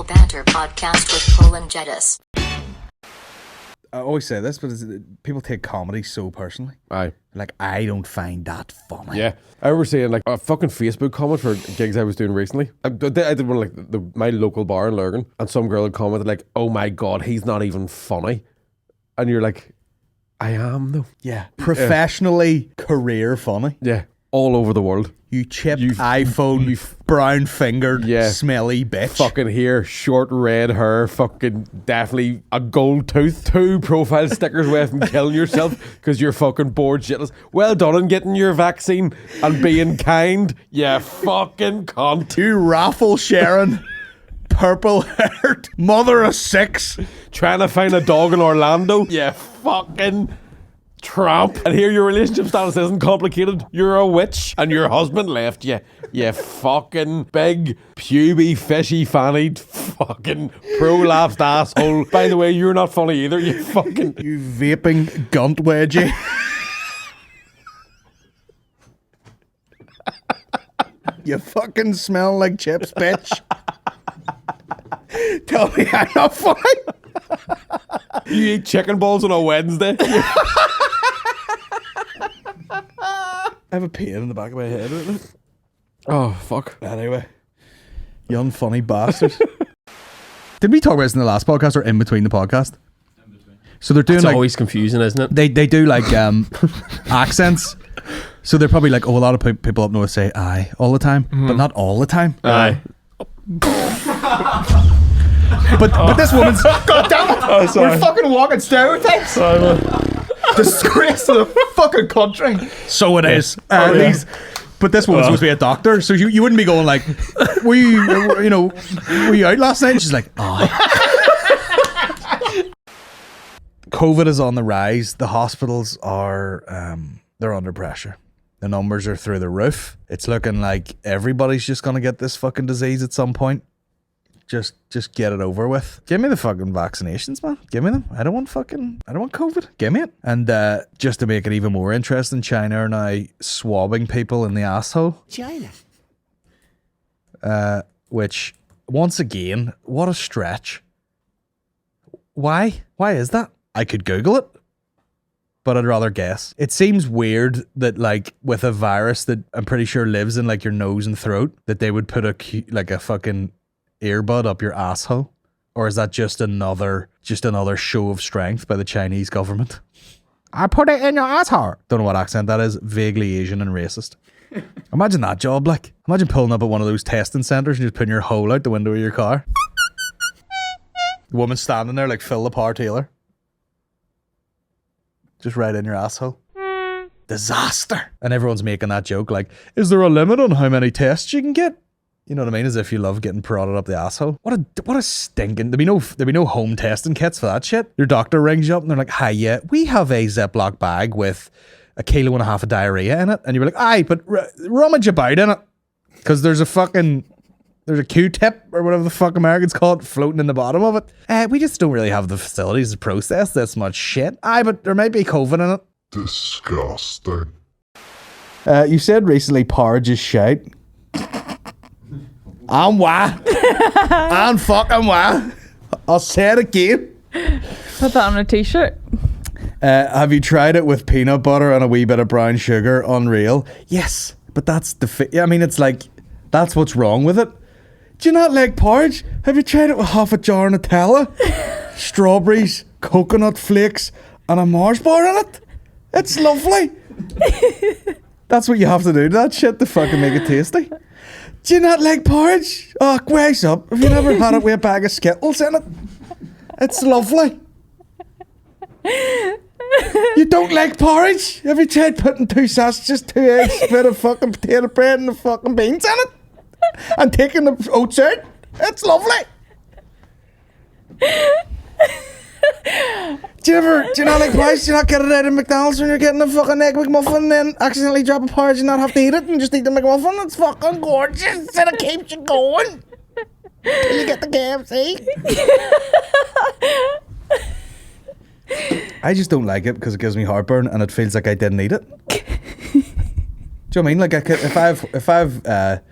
Banter podcast with Cole and Jedis. I always say this, but people take comedy so personally. Aye. Like, I don't find that funny. Yeah. I remember seeing like a fucking Facebook comment for gigs I was doing recently. I did one like my local bar in Lurgan, and some girl had commented like, "Oh my god, he's not even funny," and you're like, "I am though." Yeah. Professionally, career funny. Yeah. All over the world. You chipped iPhone, brown-fingered, smelly bitch. Fucking hair, short red hair, fucking definitely a gold tooth. 2 profile stickers away from killing yourself because you're fucking bored shitless. Well done on getting your vaccine and being kind. Yeah, fucking cunt. You raffle Sharon, purple-haired, mother of 6. Trying to find a dog in Orlando. Yeah, fucking tramp. And here your relationship status isn't complicated. You're a witch and your husband left you. You fucking big, puby, fishy fannied, fucking prolapsed asshole. By the way, you're not funny either. You fucking... You vaping gunt wedgie. You fucking smell like chips, bitch. Tell me I'm not funny. You eat chicken balls on a Wednesday. I have a pain in the back of my head right now. Oh, fuck. Anyway. You unfunny bastard. Did we talk about this in the last podcast or in between the podcast? In between. So they're doing It's like... always confusing, isn't it? They do like accents. So they're probably like, oh, a lot of people up north say aye all the time, but not all the time. Aye. But this woman's... God damn it! Oh, sorry. We're fucking walking stereotypes. Sorry, man. Disgrace to the fucking country. So it is. But this woman's supposed to be a doctor, so you wouldn't be going like, were you out last night? And she's like, oh. COVID is on the rise. The hospitals are, they're under pressure. The numbers are through the roof. It's looking like everybody's just going to get this fucking disease at some point. Just get it over with. Give me the fucking vaccinations, man. Give me them. I don't want COVID. Give me it. And just to make it even more interesting, China are now swabbing people in the asshole. China. Which, once again, what a stretch. Why? Why is that? I could Google it, but I'd rather guess. It seems weird that, like, with a virus that I'm pretty sure lives in, like, your nose and throat, that they would put a fucking earbud up your asshole. Or is that just another show of strength by the Chinese government? I put it in your asshole. Don't know what accent that is. Vaguely Asian and racist. Imagine that job, like. Imagine pulling up at one of those testing centers and just putting your hole out the window of your car. The woman standing there like Phil the Power Taylor. Just right in your asshole. Disaster. And everyone's making that joke like, is there a limit on how many tests you can get? You know what I mean? As if you love getting prodded up the asshole. What a stinking... There'd be no home testing kits for that shit. Your doctor rings you up and they're like, hi, yeah, we have a Ziploc bag with 1.5 kilos of diarrhea in it. And you're like, aye, but rummage about in it. Because there's a Q-tip or whatever the fuck Americans call it floating in the bottom of it. We just don't really have the facilities to process this much shit. Aye, but there might be COVID in it. Disgusting. You said recently Porridge is shite. I'm why. I'm fucking why. I'll say it again. Put that on a t-shirt. Have you tried it with peanut butter and a wee bit of brown sugar? Unreal. Yes, but that's I mean, it's like, that's what's wrong with it. Do you not like porridge? Have you tried it with half a jar of Nutella, strawberries, coconut flakes, and a Marsh bar in it? It's lovely. That's what you have to do to that shit to fucking make it tasty. Do you not like porridge? Oh, wise up. Have you never had it with a bag of Skittles in it? It's lovely. You don't like porridge? Have you tried putting 2 sausages, 2 eggs, a bit of fucking potato bread and the fucking beans in it? And taking the oats out? It's lovely. Do you not like porridge? Do you not get it out of McDonald's when you're getting a fucking egg McMuffin and then accidentally drop a porridge and not have to eat it and just eat the McMuffin? It's fucking gorgeous and it keeps you going till you get the KFC. I just don't like it because it gives me heartburn and it feels like I didn't eat it. Do you know what I mean? Like if I have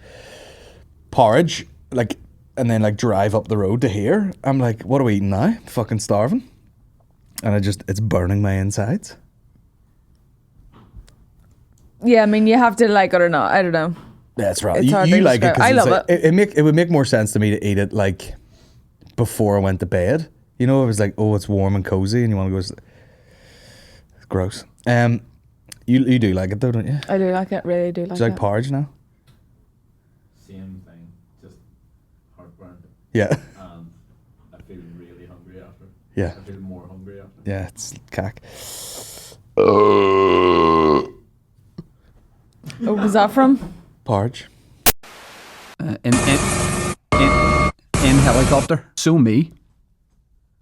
porridge, like and then like drive up the road to here. I'm like, what are we eating now? Fucking starving. And it's burning my insides. Yeah, I mean, you have to like it or not. I don't know. That's right. It's hard to You like it describe. I because love it would make more sense to me to eat it like before I went to bed. You know, it was like, oh, it's warm and cozy, and you want to go. It's gross. You do like it though, don't you? I do like it. Really do like Do you it. like porridge now? Same thing, just heartburn. Yeah. And I feel really hungry after. Yeah. I feel more hungry after. Yeah, it's cack. Oh, was that from? Porridge. In helicopter. So me.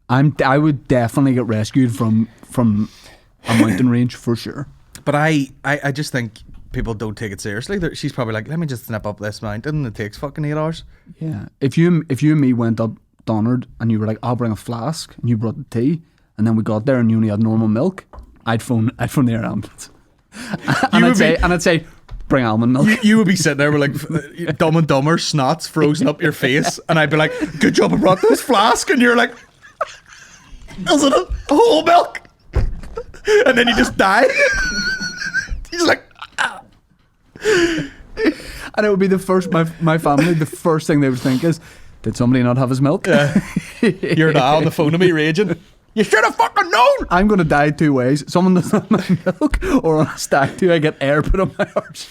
I would definitely get rescued from a mountain range for sure. But I just think people don't take it seriously. She's probably like, let me just snip up this mountain. It takes fucking 8 hours. Yeah. If you and me went up Donard and you were like, I'll bring a flask, and you brought the tea, and then we got there and you only had normal milk, I'd phone the air ambulance. and I'd say, bring almond milk. You would be sitting there with like Dumb and Dumber snots frozen up your face, and I'd be like, good job I brought this flask, and you're like, is it a whole milk? And then you just die. He's like, ah. And it would be the first, my family, the first thing they would think is, did somebody not have his milk? You're now on the phone to me raging. You should have fucking known. I'm going to die 2 ways. Someone doesn't have my milk, or on a stag do I get air put on my arse.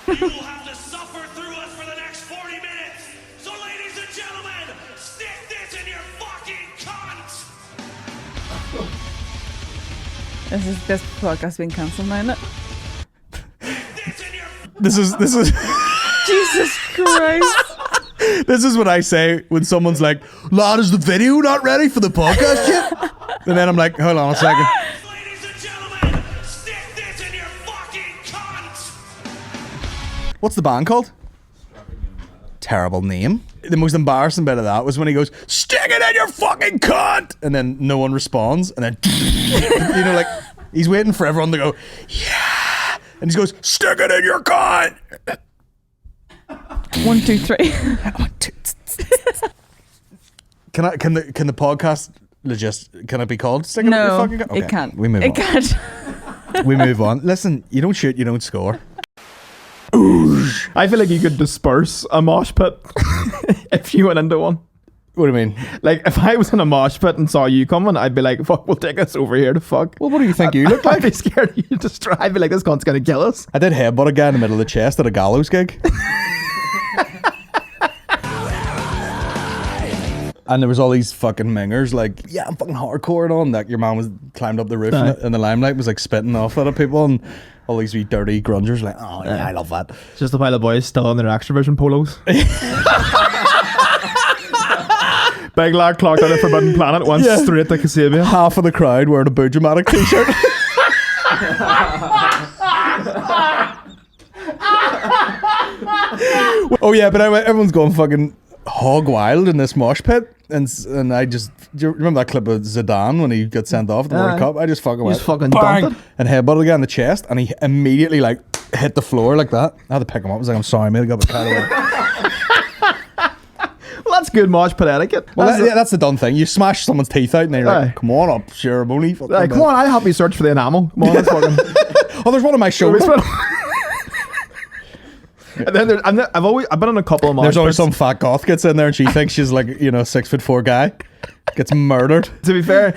You will have to suffer through us for the next 40 minutes. So, ladies and gentlemen, stick this in your fucking cunt. This podcast being cancelled now, isn't it? This is Jesus Christ. this is what I say when someone's like, lad, is the video not ready for the podcast yet? And then I'm like, hold on a second. Ladies and gentlemen, stick this in your fucking cunt. What's the band called? Terrible name. The most embarrassing bit of that was when he goes, stick it in your fucking cunt, and then no one responds, and then you know, like he's waiting for everyone to go, yeah, and he goes, stick it in your cunt. 1, 2, 3. Can the podcast can it be called stick it in your No, fucking cunt? Okay, it can't. We move It on. can't. We move on. Listen, you don't shoot, you don't score. I feel like you could disperse a mosh pit if you went into one. What do you mean? Like, if I was in a mosh pit and saw you coming, I'd be like, fuck, we'll take us over here to fuck. Well, what do you think you look like? I'd be scared of you just try. I'd be like, this cunt's gonna kill us. I did headbutt a guy in the middle of the chest at a gallows gig. And there was all these fucking mingers like, yeah, I'm fucking hardcore and all. And like your man was climbed up the roof and the limelight was like spitting off at people, and all these wee dirty grungers like, oh yeah, I love that. Just a pile of boys still in their extroversion polos. Big lad clocked out of Forbidden Planet, went straight to Casabia. Half of the crowd wearing a Boo Dramatic t-shirt. Oh yeah, but everyone's going fucking hog wild in this mosh pit, and I just, do you remember that clip of Zidane when he got sent off at the World Cup? I just fucking went fucking bang, dumped it. and headbutted the guy in the chest, and he immediately like hit the floor like that. I had to pick him up. I was like, I'm sorry, mate, I got the cat away. Well, that's good mosh pit etiquette. Well, that's the done thing. You smash someone's teeth out, and then you're like, come on up, sure, I'm only fucking Come on, I'll help you search for the enamel. Come on, let's fucking. Oh, there's one on my shoulder. And then I've been on a couple of mosh There's always pits. some fat goth gets in there, and she thinks she's like, 6'4" guy, gets murdered. To be fair,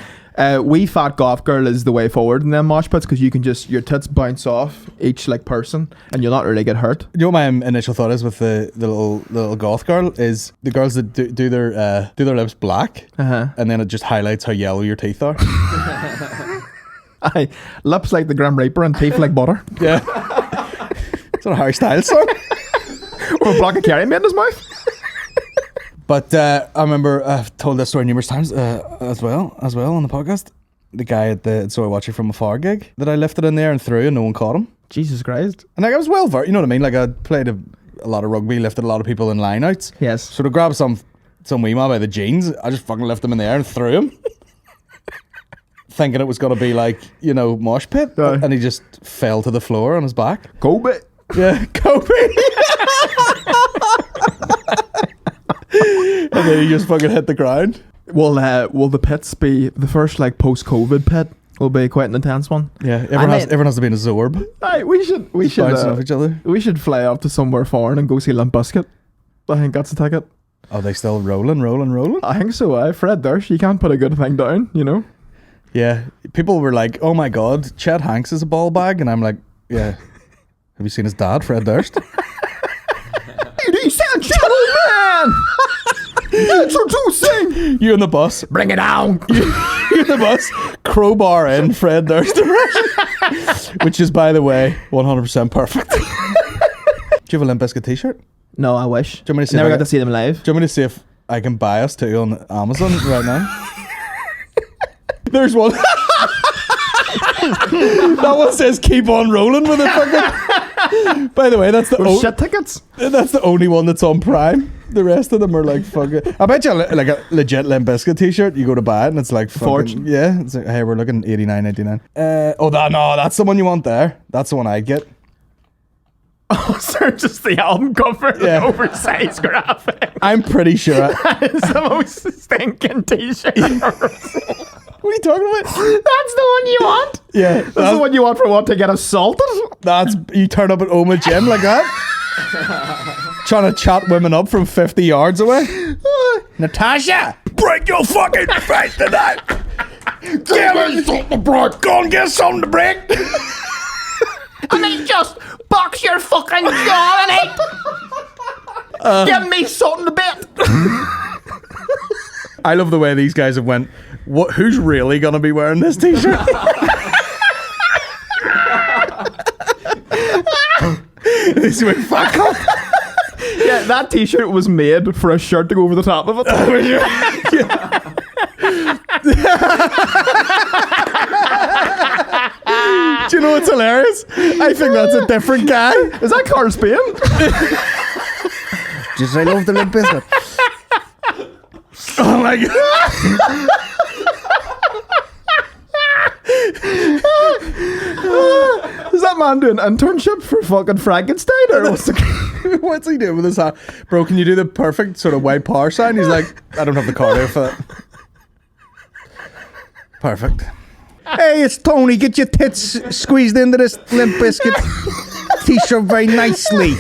wee fat goth girl is the way forward in them mosh pits, because you can just, your tits bounce off each like person and you'll not really get hurt. You know what my initial thought is with the little goth girl is the girls that do their lips black, and then it just highlights how yellow your teeth are. Aye, lips like the Grim Reaper and teeth like butter. Yeah. It's not a Harry Styles song. Or a block of carry made in his mouth. But I remember I've told this story numerous times as well on the podcast. The guy at the So I Watch You From Afar gig that I lifted in there and threw, and no one caught him. Jesus Christ. And like I was well versed, you know what I mean? Like I played a lot of rugby, lifted a lot of people in lineouts. Yes. So to grab some wee man by the jeans, I just fucking lifted him in the air and threw him. Thinking it was going to be like, mosh pit. And he just fell to the floor on his back. Kobe. Yeah, Kobe. then you just fucking hit the ground. Will the pits be the first like post-COVID pit? Will be quite an intense one. Yeah, everyone has to be in a zorb. Aye, we should Bouncing off each other. we should fly off to somewhere foreign and go see Limp Bizkit. I think that's the ticket. Are they still rolling? I think so. Fred Durst, you can't put a good thing down, you know. Yeah, people were like, "Oh my god, Chet Hanks is a ball bag," and I'm like, "Yeah." Have you seen his dad, Fred Durst? Ladies and gentlemen, introducing You in the bus? Bring it on. You in the bus? Crowbar in Fred Durst impression, which is, by the way, 100% perfect. Do you have a Limp Bizkit t-shirt? No, I wish. Do you want me to see Never if I got to see them live. Do you want me to see if I can buy us two on Amazon right now? There's one. That one says "Keep on rolling" with it. Fucking. By the way, that's the Shit tickets. That's the only one that's on Prime. The rest of them are like fucking. I bet you like a legit Limp Bizkit t-shirt. You go to buy it and it's like fucking, fortune. Yeah, it's like, hey, we're looking $89.99. That's the one you want there. That's the one I get. Oh, sir, just the album cover, Yeah. the oversized graphic. I'm pretty sure. It's the most stinking t-shirt I've ever seen. What are you talking about? That's the one you want? Yeah, That's the one you want for what, to get assaulted? That's you turn up at Oma Gym like that. Trying to chat women up from 50 yards away. Natasha, break your fucking face tonight. Give me something to break. Go and get something to break. I mean, just box your fucking jaw in it. Give me something to bit. I love the way these guys have went. Who's really gonna be wearing this t-shirt? This went fuck up. Yeah, that t-shirt was made for a shirt to go over the top of it. Do you know what's hilarious? I think that's a different guy. Is that Carl Spain? Just I love the Limp Bizkit. Oh my god. Is that man doing internship for fucking Frankenstein? Or What's he doing with his hat? Bro, can you do the perfect sort of white power sign? He's like, I don't have the cardio for that. Perfect. Hey, it's Tony. Get your tits squeezed into this Limp Bizkit t-shirt very nicely.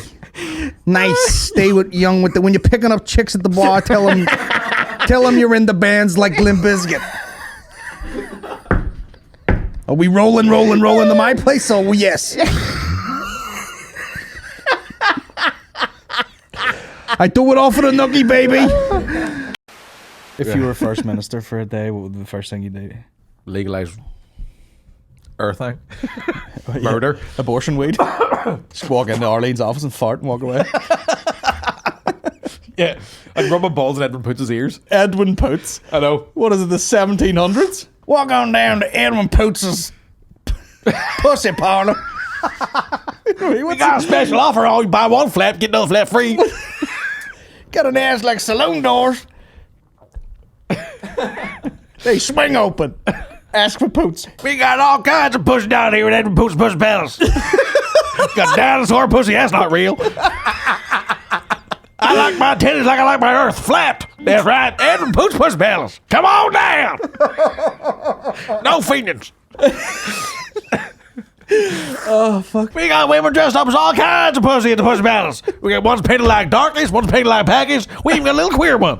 Nice. Stay with the when you're picking up chicks at the bar, tell them you're in the bands like Limp Bizkit. Are we rolling to my place? Oh, yes. I do it all for the nookie, baby. If you were first minister for a day, what would be the first thing you'd do? Legalize everything. Murder. Abortion weed. Just walk into Arlene's office and fart and walk away. Yeah. I'd rub my balls in Edwin Poots' ears. Edwin Poots. I know. What is it, the 1700s? Walk on down to Edwin Poots' pussy parlor. We got a special offer. Oh, you buy one flap, get another flap free. Got an ass like saloon doors. They swing open. Ask for Poots. We got all kinds of pussy down here at Edwin Poots' Pussy Palace. Got dinosaur pussy, that's not real. I like my titties like I like my earth, flapped. That's right, Edwin Poots' Pussy Palace. Come on down. No feelings. Oh, fuck. We got women dressed up as all kinds of pussy at the Pussy Palace. We got one's painted like darkness, one's painted like Packies. We even got a little queer one.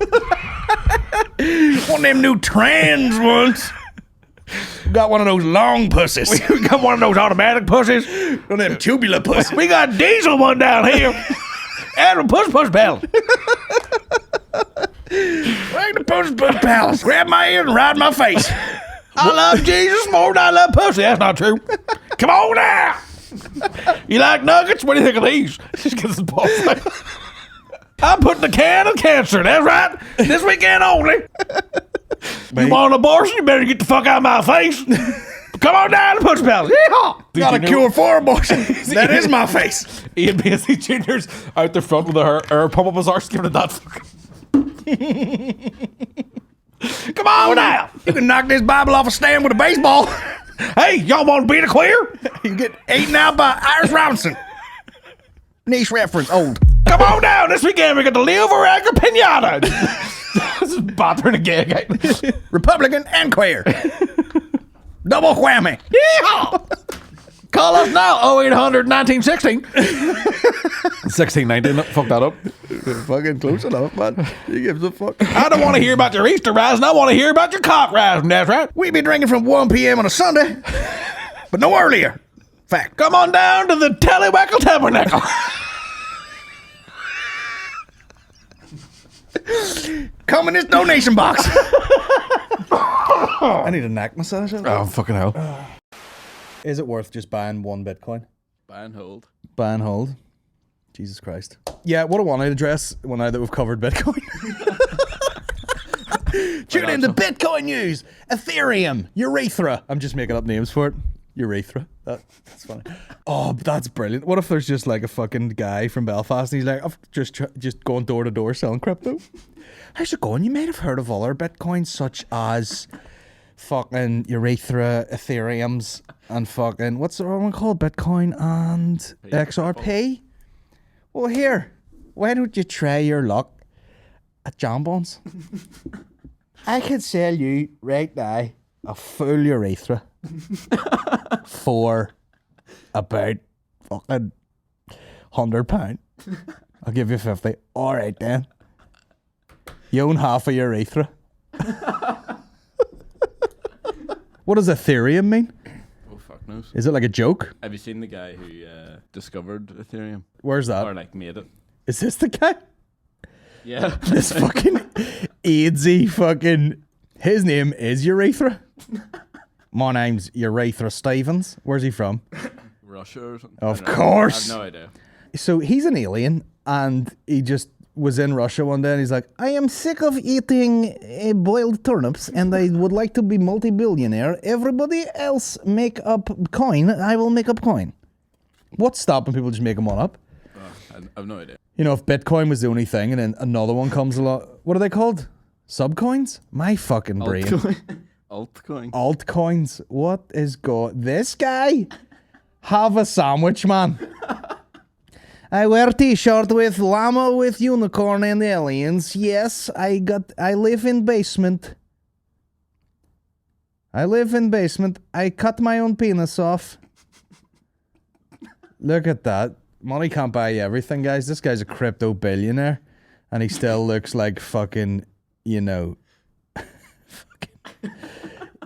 One of them new trans ones. Got one of those long pussies. We got one of those automatic pussies. One of them tubular pussies. We got a diesel one down here. Edwin Pussy Palace. Right to Pussy Palace. Grab my ear and ride my face. I love Jesus more than I love pussy. That's not true. Come on now. You like nuggets? What do you think of these? Just get this ball. I'm putting the can of cancer. That's right. This weekend only. You want an abortion? You better get the fuck out of my face. Come on down to Pussy Palace. Yeehaw. Got a cure for abortion. That is my face. Ian Paisley Jr.'s out the front with her pump up his arse, giving it that fucking. Come on now. You can knock this Bible off a stand with a baseball. Hey, y'all want to beat a queer? You get eaten out by Iris Robinson. Niche reference, old. Come on down. This weekend we got the Leo Varenga Pinata. battering a gay guy. Republican and queer. Double whammy. Yeehaw! Call us now, 0800 1916. 1619, fuck that up. Fucking close enough, man. He gives a fuck. I don't want to hear about your Easter rising, I want to hear about your cock rising, that's right. We be drinking from 1 p.m. on a Sunday, but no earlier. Fact. Come on down to the Tallywackle Tabernacle. Come in this donation box. I need a neck massage. Oh, fucking hell. Is it worth just buying one Bitcoin? Buy and hold. Buy and hold. Jesus Christ. Yeah, what a one-night address now that we've covered Bitcoin. Tune in to Bitcoin news. Ethereum. Urethra. I'm just making up names for it. Urethra. That's funny. Oh, that's brilliant. What if there's just like a fucking guy from Belfast and he's like, I've just going door to door selling crypto. How's it going? You might have heard of other Bitcoins such as fucking Urethra, Ethereums, and fucking, what's the other one called? Bitcoin and XRP? Well, here, why don't you try your luck at Jambons? I could sell you right now a full urethra for about fucking £100. I'll give you 50. All right then. You own half a urethra. What does Ethereum mean? Oh, fuck knows. Is it like a joke? Have you seen the guy who discovered Ethereum? Where's that? Or like made it? Is this the guy? Yeah. This fucking AIDSy fucking... His name is Urethra. My name's Urethra Stevens. Where's he from? Russia or something? Of I don't know. course. I have no idea. So he's an alien and he just was in Russia one day and he's like, I am sick of eating boiled turnips and I would like to be multi-billionaire. Everybody else make up coin. I will make up coin. What's stopping people just making one up? I have no idea. You know, if Bitcoin was the only thing and then another one comes along, what are they called? Subcoins? My fucking brain. Altcoin. Altcoins. What is this guy? Have a sandwich, man. I wear t-shirt with llama with unicorn and aliens. Yes, I live in basement. I cut my own penis off. Look at that. Money can't buy you everything, guys. This guy's a crypto billionaire and he still looks like fucking, you know,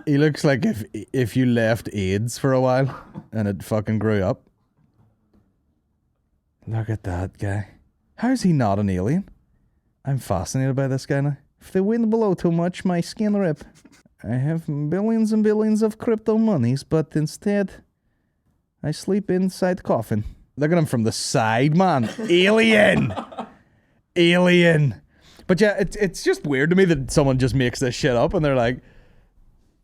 he looks like if you left AIDS for a while and it fucking grew up. Look at that guy. How is he not an alien? I'm fascinated by this guy now. If the wind blow too much, my skin rip. I have billions and billions of crypto monies, but instead, I sleep inside coffin. Look at him from the side, man. Alien! Alien! But yeah, it's just weird to me that someone just makes this shit up and they're like,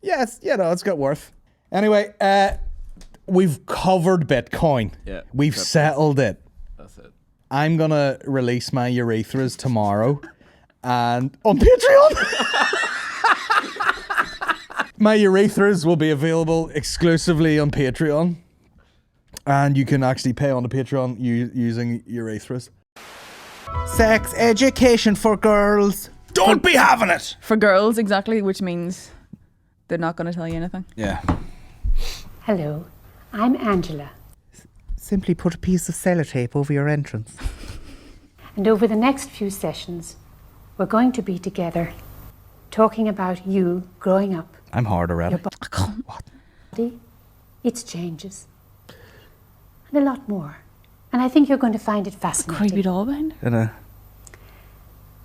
yes, it's got worth. Anyway, we've covered Bitcoin. Yeah. We've settled it. That's it. I'm gonna release my urethras tomorrow and on Patreon. My urethras will be available exclusively on Patreon. And you can actually pay on the Patreon using urethras. Sex education for girls. Don't be having it! For girls, exactly, which means they're not going to tell you anything. Yeah. Hello, I'm Angela. Simply put a piece of sellotape over your entrance. And over the next few sessions, we're going to be together talking about you growing up. I'm hard already. What? Its changes. And a lot more. And I think you're going to find it fascinating. Creepy doll behind.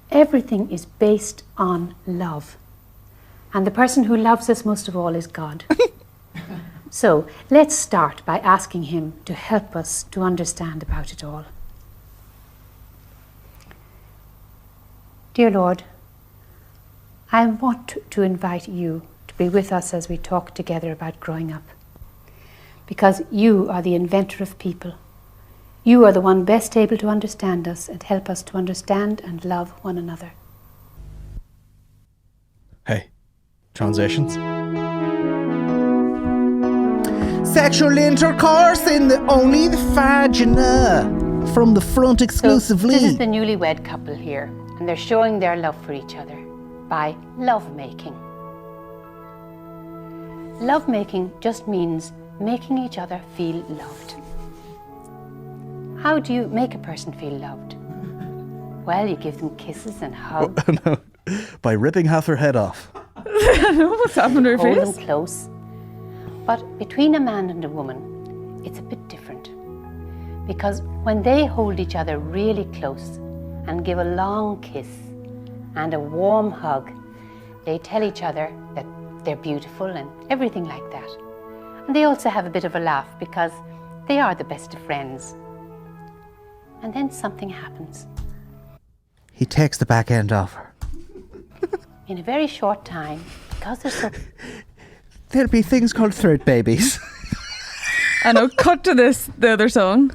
Everything is based on love. And the person who loves us most of all is God. So let's start by asking him to help us to understand about it all. Dear Lord, I want to invite you to be with us as we talk together about growing up. Because you are the inventor of people. You are the one best able to understand us and help us to understand and love one another. Hey, transitions. Sexual intercourse in only the vagina. From the front exclusively. So, this is the newlywed couple here, and they're showing their love for each other. by lovemaking. Lovemaking just means making each other feel loved. How do you make a person feel loved? Well, you give them kisses and hugs. No, by ripping half her head off. I don't know what's happened to her Hold face. them close. But between a man and a woman, it's a bit different. Because when they hold each other really close and give a long kiss and a warm hug, they tell each other that they're beautiful and everything like that. And they also have a bit of a laugh because they are the best of friends. And then something happens. He takes the back end off her. In a very short time, because they're so... There'll be things called third babies. I know, cut to the other song.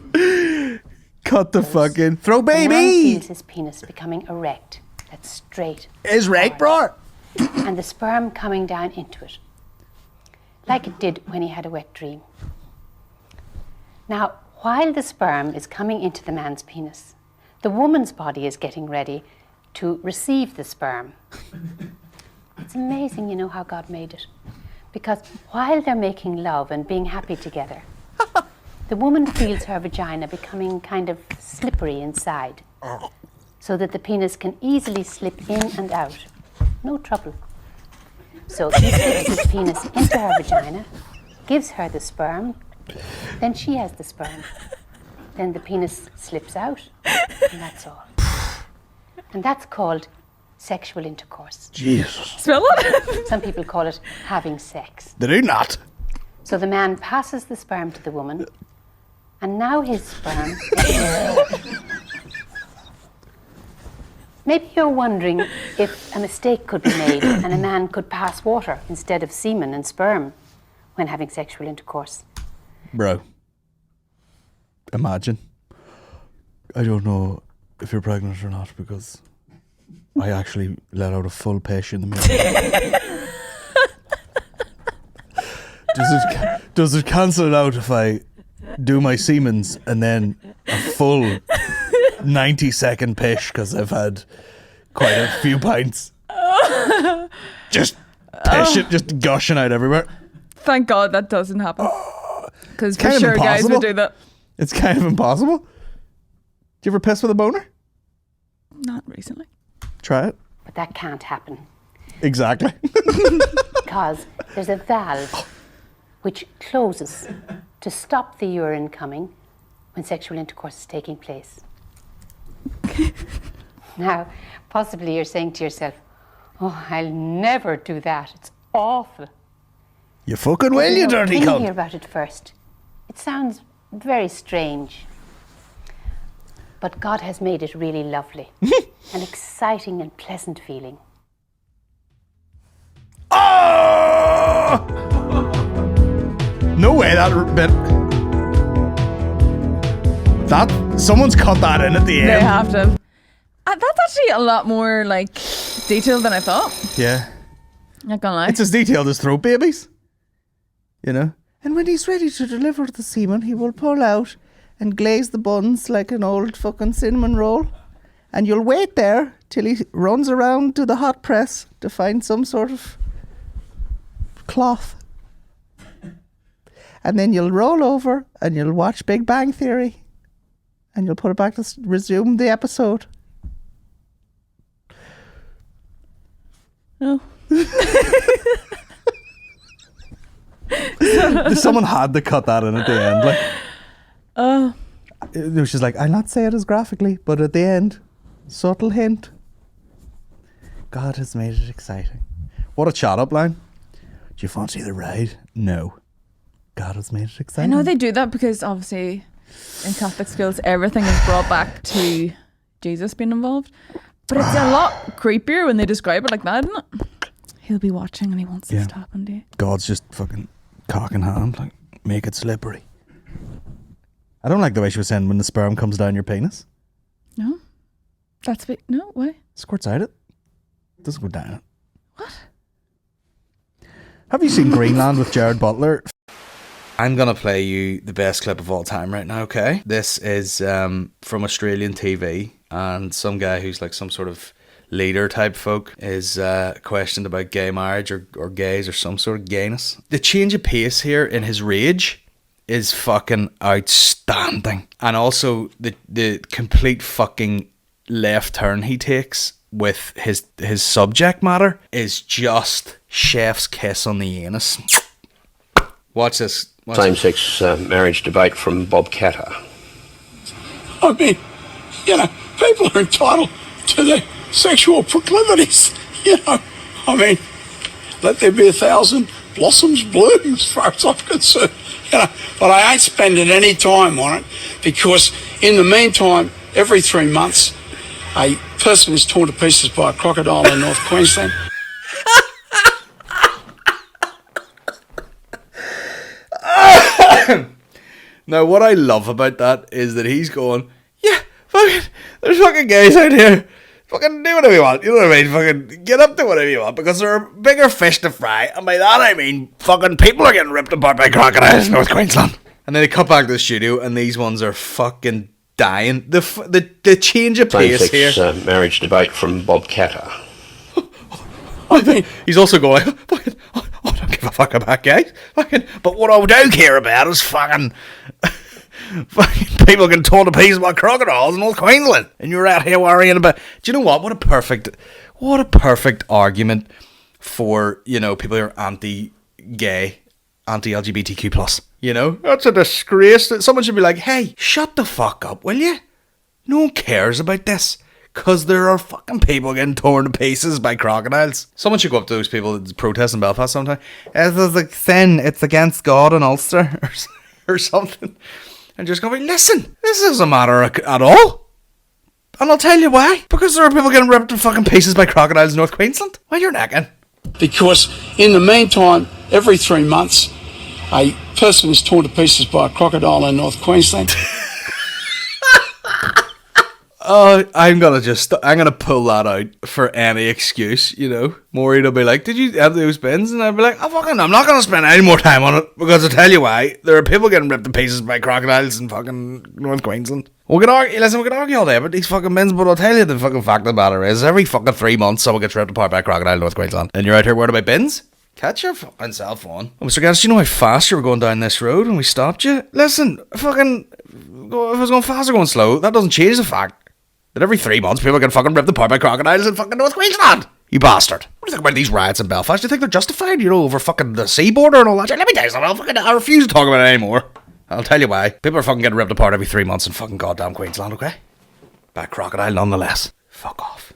Cut the fucking throw The man baby. feels his penis becoming erect. That's straight. Is right, bro. And the sperm coming down into it. Like it did when he had a wet dream. Now, while the sperm is coming into the man's penis, the woman's body is getting ready to receive the sperm. It's amazing, you know, how God made it. Because while they're making love and being happy together, the woman feels her vagina becoming kind of slippery inside, so that the penis can easily slip in and out. No trouble. So he slips his penis into her vagina, gives her the sperm, then she has the sperm. Then the penis slips out, and that's all. And that's called sexual intercourse. Jesus. Spell it? Some people call it having sex. They do not. So the man passes the sperm to the woman, and now his sperm... Maybe you're wondering if a mistake could be made and a man could pass water instead of semen and sperm when having sexual intercourse. Bro. Imagine. I don't know if you're pregnant or not because I actually let out a full piss in the mirror. Does it cancel it out if I do my Siemens and then a full 90-second pish because I've had quite a few pints? Just pish it, just gushing out everywhere. Thank God that doesn't happen. Because for kind of sure guys impossible. would do that. It's kind of impossible. Do you ever piss with a boner? Not recently. Try it. But that can't happen Exactly. because there's a valve which closes to stop the urine coming when sexual intercourse is taking place. Now, possibly you're saying to yourself, oh, I'll never do that. It's awful. You fucking will, you dirty When you cunt. hear about it first, it sounds very strange. But God has made it really lovely. An exciting and pleasant feeling. Oh! No way that bit. Someone's cut that in at the They end. have to. That's actually a lot more like detailed than I thought. Yeah. Not gonna lie. It's as detailed as throat babies. You know? And when he's ready to deliver the semen, he will pull out and glaze the buns like an old fucking cinnamon roll. And you'll wait there till he runs around to the hot press to find some sort of cloth. And then you'll roll over and you'll watch Big Bang Theory. And you'll put it back to resume the episode. Oh. Someone had to cut that in at the end. Like, it was just like, I'll not say it as graphically, but at the end, subtle hint. God has made it exciting. What a chat up line. Do you fancy the ride? No. God has made it I exciting. know they do that because obviously in Catholic schools everything is brought back to Jesus being involved. But it's a lot creepier when they describe it like that, isn't it? He'll be watching and he wants this to happen to you. God's just fucking cock in hand, like, make it slippery. I don't like the way she was saying when the sperm comes down your penis. No? No, why? Squirts out it. Doesn't go down it. What? Have you seen Greenland with Jared Butler? I'm going to play you the best clip of all time right now, okay? This is from Australian TV, and some guy who's like some sort of leader type folk is questioned about gay marriage or gays or some sort of gayness. The change of pace here in his rage is fucking outstanding. And also the complete fucking left turn he takes with his subject matter is just chef's kiss on the anus. Watch this. Same-sex marriage debate from Bob Catter. I mean, you know, people are entitled to their sexual proclivities, you know. I mean, let there be 1,000 blossoms bloom as far as I'm concerned, you know. But I ain't spending any time on it because in the meantime, every 3 months, a person is torn to pieces by a crocodile in North Queensland. Now, what I love about that is that he's going, yeah, fucking, there's fucking gays out here. Fucking do whatever you want. You know what I mean? Fucking get up to whatever you want because there are bigger fish to fry. And by that I mean fucking people are getting ripped apart by crocodiles in North Queensland. And then they cut back to the studio and these ones are fucking dying. The change of pace here. Same-sex marriage debate from Bob Catter. I mean, he's also going, fucking, I don't give a fuck about gays. Fucking, but what I do care about is fucking people getting torn to pieces by crocodiles in North Queensland, and you're out here worrying about. Do you know what? What a perfect argument for, you know, people who are anti-gay, anti-LGBTQ plus. You know, that's a disgrace. That someone should be like, hey, shut the fuck up, will you? No one cares about this. Because there are fucking people getting torn to pieces by crocodiles. Someone should go up to those people that protest in Belfast sometime. This is a sin. It's against God and Ulster or something. And just go, listen, this doesn't matter at all. And I'll tell you why. Because there are people getting ripped to fucking pieces by crocodiles in North Queensland. Well, you're necking. Because in the meantime, every 3 months, a person is torn to pieces by a crocodile in North Queensland. Oh, I'm gonna pull that out for any excuse, you know. Maureen will be like, did you have those bins? And I'll be like, I'm not gonna spend any more time on it because I'll tell you why. There are people getting ripped to pieces by crocodiles in fucking North Queensland. We can argue all day about these fucking bins, but I'll tell you the fucking fact of the matter is every fucking 3 months someone gets ripped apart by a crocodile in North Queensland. And you're out here worried about bins? Catch your fucking cell phone. Oh, Mr. Gans, do you know how fast you were going down this road when we stopped you? Listen, fucking, if I was going fast or going slow, that doesn't change the fact that every 3 months people get fucking ripped apart by crocodiles in fucking North Queensland. You bastard. What do you think about these riots in Belfast? Do you think they're justified, you know, over fucking the sea border and all that? Let me tell you something, I refuse to talk about it anymore. I'll tell you why. People are fucking getting ripped apart every 3 months in fucking goddamn Queensland, okay? By a crocodile nonetheless. Fuck off.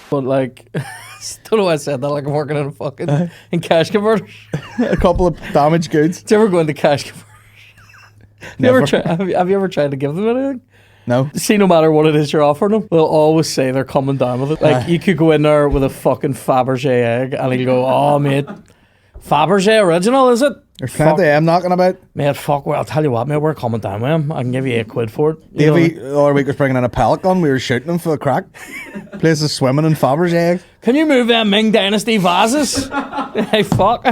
But like, don't know why I said that. Like I'm working in a fucking in cash converters. A couple of damaged goods. Do you ever go into cash converters? Never. Have you ever tried to give them anything? No. See, no matter what it is you're offering them, they'll always say they're coming down with it. Like, you could go in there with a fucking Fabergé egg, and he'll go, oh, mate, Fabergé original, is it? There's plenty I'm knocking about. Mate, fuck, well, I'll tell you what, mate, we're coming down with him. I can give you £8 for it. Davey, the other week was bringing in a pellet gun. We were shooting him for the crack. Place is swimming in Fabergé eggs. Can you move them Ming Dynasty vases? Hey, fuck.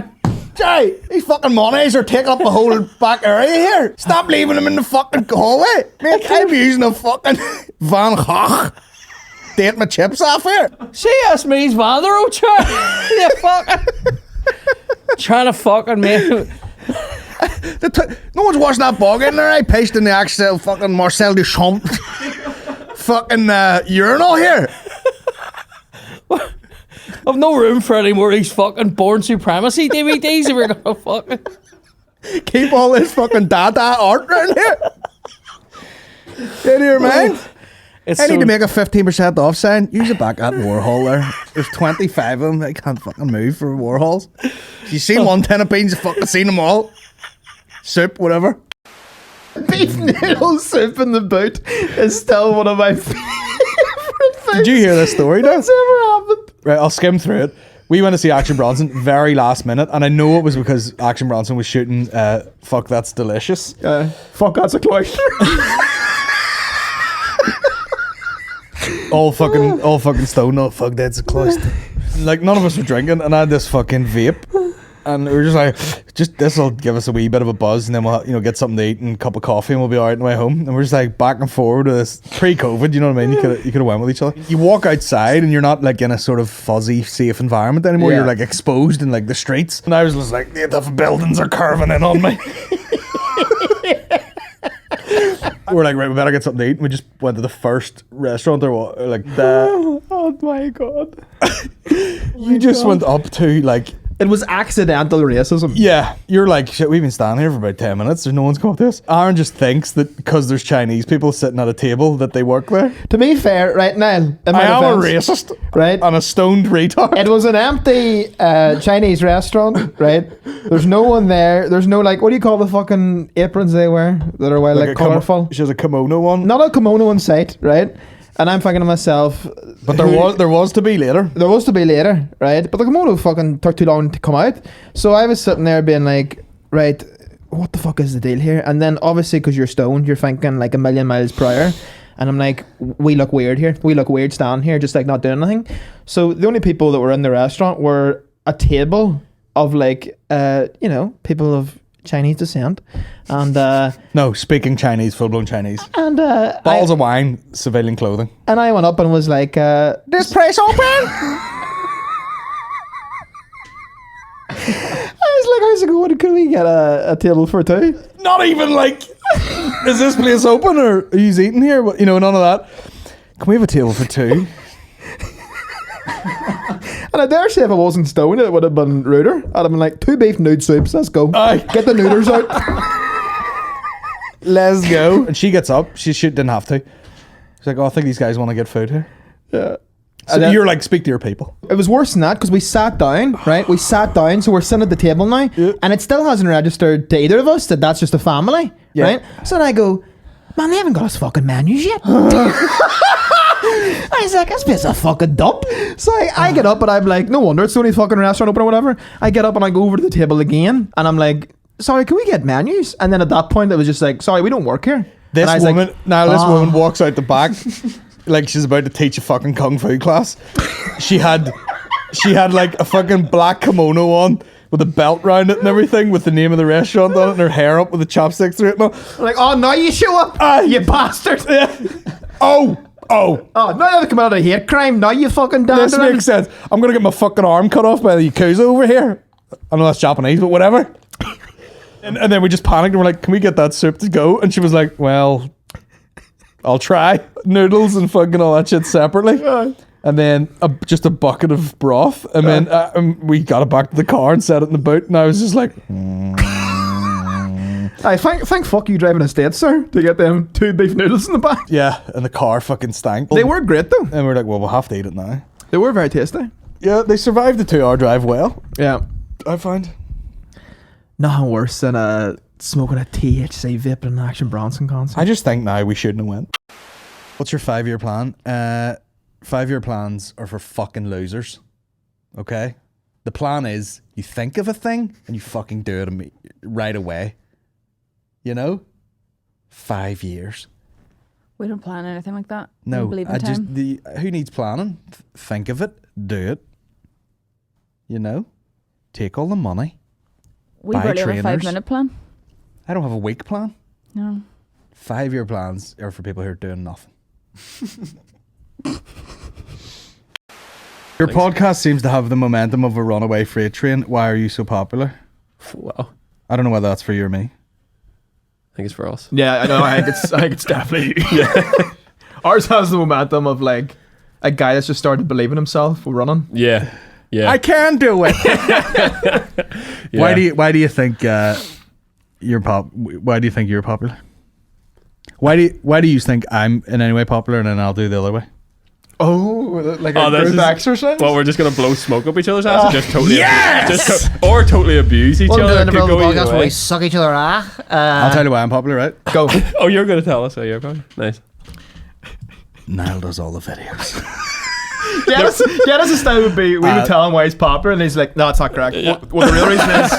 Jay, these fucking monies are taking up the whole back area here. Stop leaving them in the fucking hallway. Mate, I'm using a fucking Van Gogh. Date my chips off here. CS me's Vandero, you fucking. Trying to fucking make. No one's washing that bog in there. I pasted the actual fucking Marcel Duchamp fucking urinal here. I've no room for any more of these fucking Born Supremacy DVDs if you're gonna fucking keep all this fucking dada art around here. Get here, man. I need to make a 15% off sign. Use it back at Warhol there. There's 25 of them. I can't fucking move for Warhols. You seen one tin of beans, you fucking seen them all. Soup, whatever. Beef noodle soup in the boot is still one of my favorite things. Did you hear this story now? That's ever happened. Right, I'll skim through it. We went to see Action Bronson very last minute, and I know it was because Action Bronson was shooting Fuck That's Delicious. Fuck That's a Cloister. all fucking stone. No, fuck that's a cloister. Like none of us were drinking, and I had this fucking vape, and we were just like, just this will give us a wee bit of a buzz, and then we'll get something to eat and a cup of coffee, and we'll be all right on the way home. And we're just like back and forward with this pre-COVID. You know what I mean? You could have went with each other. You walk outside, and you're not like in a sort of fuzzy, safe environment anymore. Yeah. You're like exposed in like the streets. And I was just like, the buildings are curving in on me. We're like, right, we better get something to eat. And we just went to the first restaurant or like that. Oh my god. You just went up to like. It was accidental racism. Yeah, you're like, shit, we've been standing here for about 10 minutes. There's no one's come up to us. Aaron just thinks that because there's Chinese people sitting at a table that they work there. To be fair, right, Niall, I am a racist. right? And a stoned retard. It was an empty Chinese restaurant, right? There's no one there. There's no, like, what do you call the fucking aprons they wear that are like a colourful? She has a kimono on. Not a kimono in sight, right? And I'm thinking to myself, But there was to be later. There was to be later, right? But the kimono fucking took too long to come out. So I was sitting there being like, right, what the fuck is the deal here? And then obviously because you're stoned, you're thinking like a million miles per hour. And I'm like, we look weird here. We look weird standing here, just like not doing anything. So the only people that were in the restaurant were a table of like, people of Chinese descent. And no, speaking Chinese, full-blown Chinese. And bottles of wine, civilian clothing. And I went up and was like, this place open? I was like, how's it going? Could we get a table for two? Not even like, is this place open or are you eating here? You know, none of that. Can we have a table for two? And I dare say if I wasn't stoned, it would have been ruder. I'd have been like, 2 beef nude soups, let's go. Get the noodles out. Let's go. And she gets up. She didn't have to. She's like, I think these guys want to get food here. Yeah. So then, you're like, speak to your people. It was worse than that because we sat down, right? We sat down, so we're sitting at the table now, and it still hasn't registered to either of us that that's just a family, right? So then I go, man, they haven't got us fucking menus yet. I was like, this place is a fucking dump. So I get up and I'm like, no wonder it's the only fucking restaurant open or whatever. I get up and I go over to the table again, and I'm like, sorry, can we get menus? And then at that point, it was just like, sorry, we don't work here. This woman walks out the back like she's about to teach a fucking kung fu class. She had like a fucking black kimono on with a belt round it and everything with the name of the restaurant on it and her hair up with the chopsticks through it and all. Like, oh, now you show up, you bastard. Yeah. Oh, now you have to come out of a hate crime. Now you fucking dance. This makes sense. I'm going to get my fucking arm cut off by the Yakuza over here. I know that's Japanese, but whatever. And then we just panicked and we're like, can we get that soup to go? And she was like, well, I'll try. Noodles and fucking all that shit separately. And then just a bucket of broth. And then we got it back to the car and set it in the boot. And I was just like... I thank fuck you driving a state, sir, to get them 2 beef noodles in the back. Yeah, and the car fucking stank. They were great though. And we're like, well, we'll have to eat it now. They were very tasty. Yeah, they survived the 2-hour drive well. Yeah. I find. Nothing worse than smoking a THC vape at an Action Bronson concert. I just think now we shouldn't have went. What's your 5-year plan? 5-year plans are for fucking losers. Okay? The plan is you think of a thing and you fucking do it right away. You know? 5 years. We don't plan anything like that. No, we believe in time. who needs planning? Think of it, do it. You know? Take all the money. We buy barely have a trainers. 5-minute plan. I don't have a week plan. No. 5-year plans are for people who are doing nothing. Your podcast seems to have the momentum of a runaway freight train. Why are you so popular? Wow. I don't know whether that's for you or me. I think it's for us. Yeah, I know. I think it's definitely. Yeah. Ours has the momentum of like a guy that's just started believing himself. We're running. Yeah. I can do it. Yeah. Why do you think you're Why do you think you're popular? Why do you think I'm in any way popular and then I'll do the other way? Oh, like a group exercise? Well, we're just gonna blow smoke up each other's ass, or just totally yes! or totally abuse each Welcome other. to the Could go either podcast where way. we suck each other off. I'll tell you why I'm popular, right? Go. Oh, you're gonna tell us how you're popular. Nice. Niall does all the videos. Dennis' style would be, we would tell him why he's popular, and he's like, no, it's not correct. Yeah. Well, the real reason is,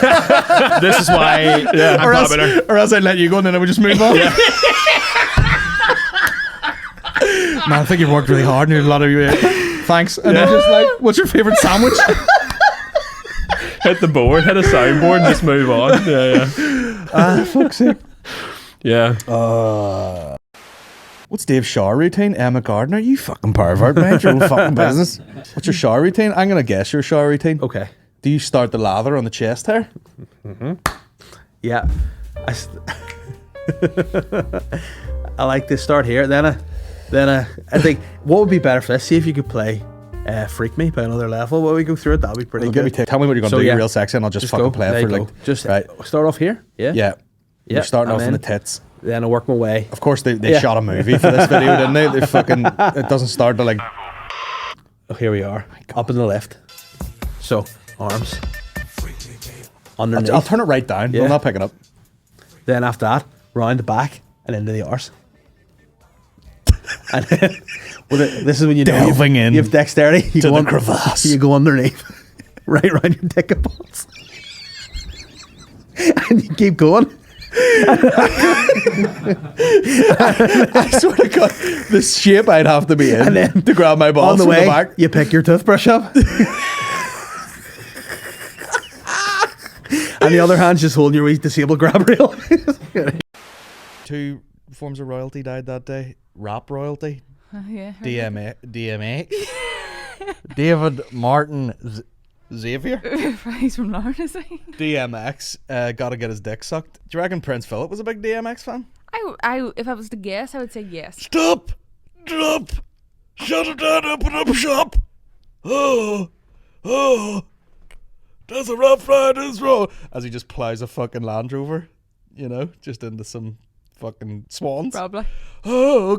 this is why I'm popular. Or else I'd let you go and then I would just move on. Yeah. Man, I think you've worked really hard and you're a lot of you. Thanks. And then just like, what's your favourite sandwich? hit the board, hit a soundboard, and just move on. Yeah. Fuck's sake. Yeah. What's Dave's shower routine? Emma Gardner, you fucking pervert, man. It's your own fucking business. What's your shower routine? I'm gonna guess your shower routine. Okay. Do you start the lather on the chest hair? Yeah. I like to start here. Then I think what would be better for this? See if you could play Freak Me by another level. While we go through it, that'd be pretty good. Tell me what you're gonna do real sexy, and I'll just fucking play it for like. Just right. Start off here. Yeah. Yeah. You're starting off in the tits. Then I work my way. Of course, they shot a movie for this video, didn't they? They fucking. It doesn't start to like. Oh, here we are. Up in the left. So arms. Underneath. I'll turn it right down. Yeah. We'll not pick it up. Then after that, round the back and into the arse. And then, this is when you delving in. You have dexterity. You to go the crevasse. You go underneath, right around your dick and balls, and you keep going. I swear to God, the shape I'd have to be in and then to grab my balls on the from way, the back. You pick your toothbrush up, and the other hand's just holding your wee disabled grab rail. 2 forms of royalty died that day. Rap royalty. Yeah. DMX. David Martin Xavier. He's from Lauren, is he? DMX got to get his dick sucked. Do you reckon Prince Philip was a big DMX fan? I if I was to guess, I would say yes. Stop! Drop! Shut it down, open up shop! Oh! There's a rough rider's roll! As he just plows a fucking Land Rover, you know, just into some fucking swans. Probably. Oh!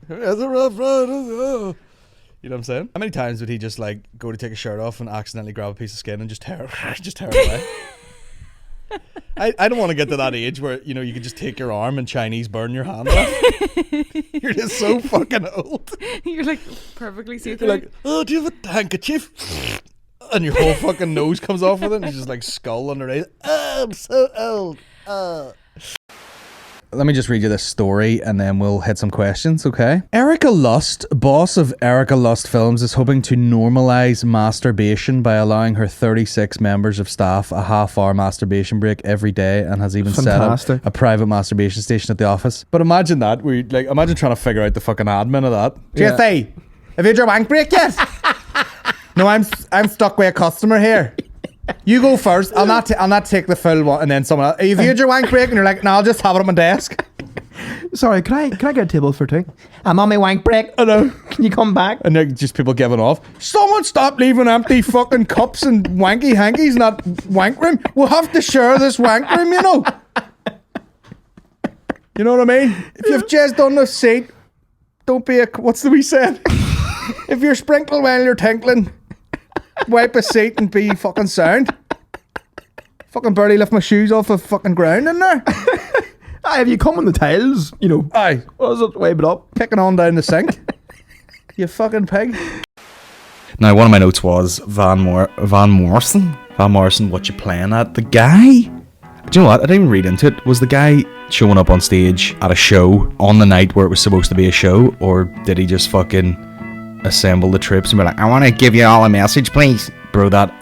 There's a rough rider's roll! You know what I'm saying? How many times would he just like go to take a shirt off and accidentally grab a piece of skin and just tear it away? I don't want to get to that age where, you know, you could just take your arm and Chinese burn your hand off. You're just so fucking old. You're like perfectly see-through. You're like, oh, do you have a handkerchief? And your whole fucking nose comes off with it and it's just like skull underneath. Oh, I'm so old. Let me just read you this story and then we'll hit some questions, okay? Erica Lust, boss of Erica Lust Films, is hoping to normalize masturbation by allowing her 36 members of staff a half-hour masturbation break every day and has even set up a private masturbation station at the office. But imagine that. Imagine trying to figure out the fucking admin of that. Yeah. GSA, have you had your wank break yet? No, I'm stuck with a customer here. You go first. I'll not take the full one, and then someone else. You've had your wank break, and you're like, no, I'll just have it on my desk. Sorry, can I get a table for 2? I'm on my wank break. I know. Can you come back? And they're just people giving off. Someone stop leaving empty fucking cups and wanky hankies in that wank room. We'll have to share this wank room, you know. You know what I mean? If you've jizzed on the seat, don't be a... What's the wee saying? If you're sprinkling while you're tinkling, wipe a seat and be fucking sound. Fucking barely lift my shoes off the fucking ground in there. Aye, if you come on the tiles, you know. Aye. What is it? Wipe it up. Kicking on down the sink. You fucking pig. Now, one of my notes was Van Morrison. Van Morrison, what you playing at? The guy... Do you know what? I didn't even read into it. Was the guy showing up on stage at a show on the night where it was supposed to be a show? Or did he just fucking assemble the troops and be like, I want to give you all a message, please? Bro, that...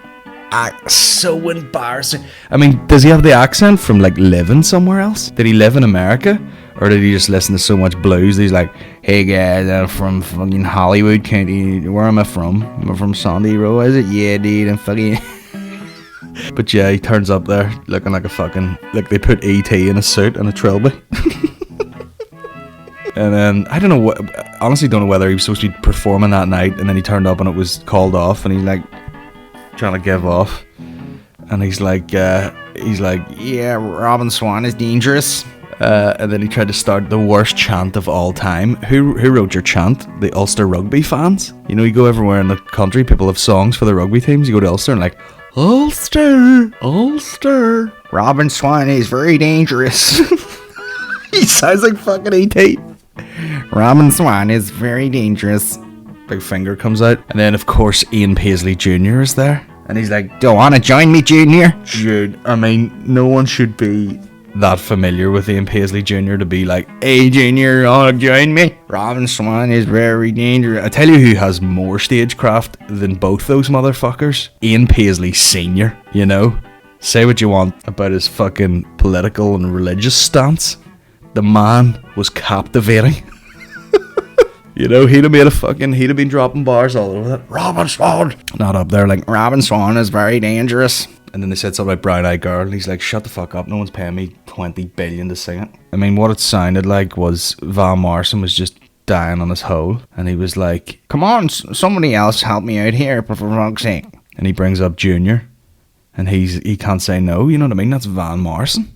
so embarrassing. I mean, does he have the accent from like living somewhere else? Did he live in America? Or did he just listen to so much blues that he's like, hey guys, I'm from fucking Hollywood County. Where am I from? Am I from Sandy Row? Is it? Yeah, dude, I'm fucking... But yeah, he turns up there looking like a fucking... Like they put E.T. in a suit and a trilby. And then, I don't know what... Honestly don't know whether he was supposed to be performing that night and then he turned up and it was called off and he's like... Trying to give off. And he's like, yeah, Robin Swan is dangerous. And then he tried to start the worst chant of all time. Who wrote your chant? The Ulster rugby fans. You know, you go everywhere in the country, people have songs for the rugby teams. You go to Ulster and like, Ulster, Robin Swan is very dangerous. He sounds like fucking E.T. Robin Swan is very dangerous. Big finger comes out. And then, of course, Ian Paisley Jr. is there. And he's like, do you want to join me, Junior? Dude, I mean, no one should be that familiar with Ian Paisley Jr. to be like, hey Junior, join me. Robin Swan is very dangerous. I tell you who has more stagecraft than both those motherfuckers. Ian Paisley Sr., you know? Say what you want about his fucking political and religious stance. The man was captivating. You know, he'd have been dropping bars all over that. Robin Swan! Not up there like, Robin Swan is very dangerous. And then they said something about Brown Eyed Girl, and he's like, shut the fuck up, no one's paying me 20 billion to sing it. I mean, what it sounded like was Van Morrison was just dying on his hole, and he was like, come on, somebody else help me out here, for fuck's sake. And he brings up Junior, and he can't say no, you know what I mean? That's Van Morrison.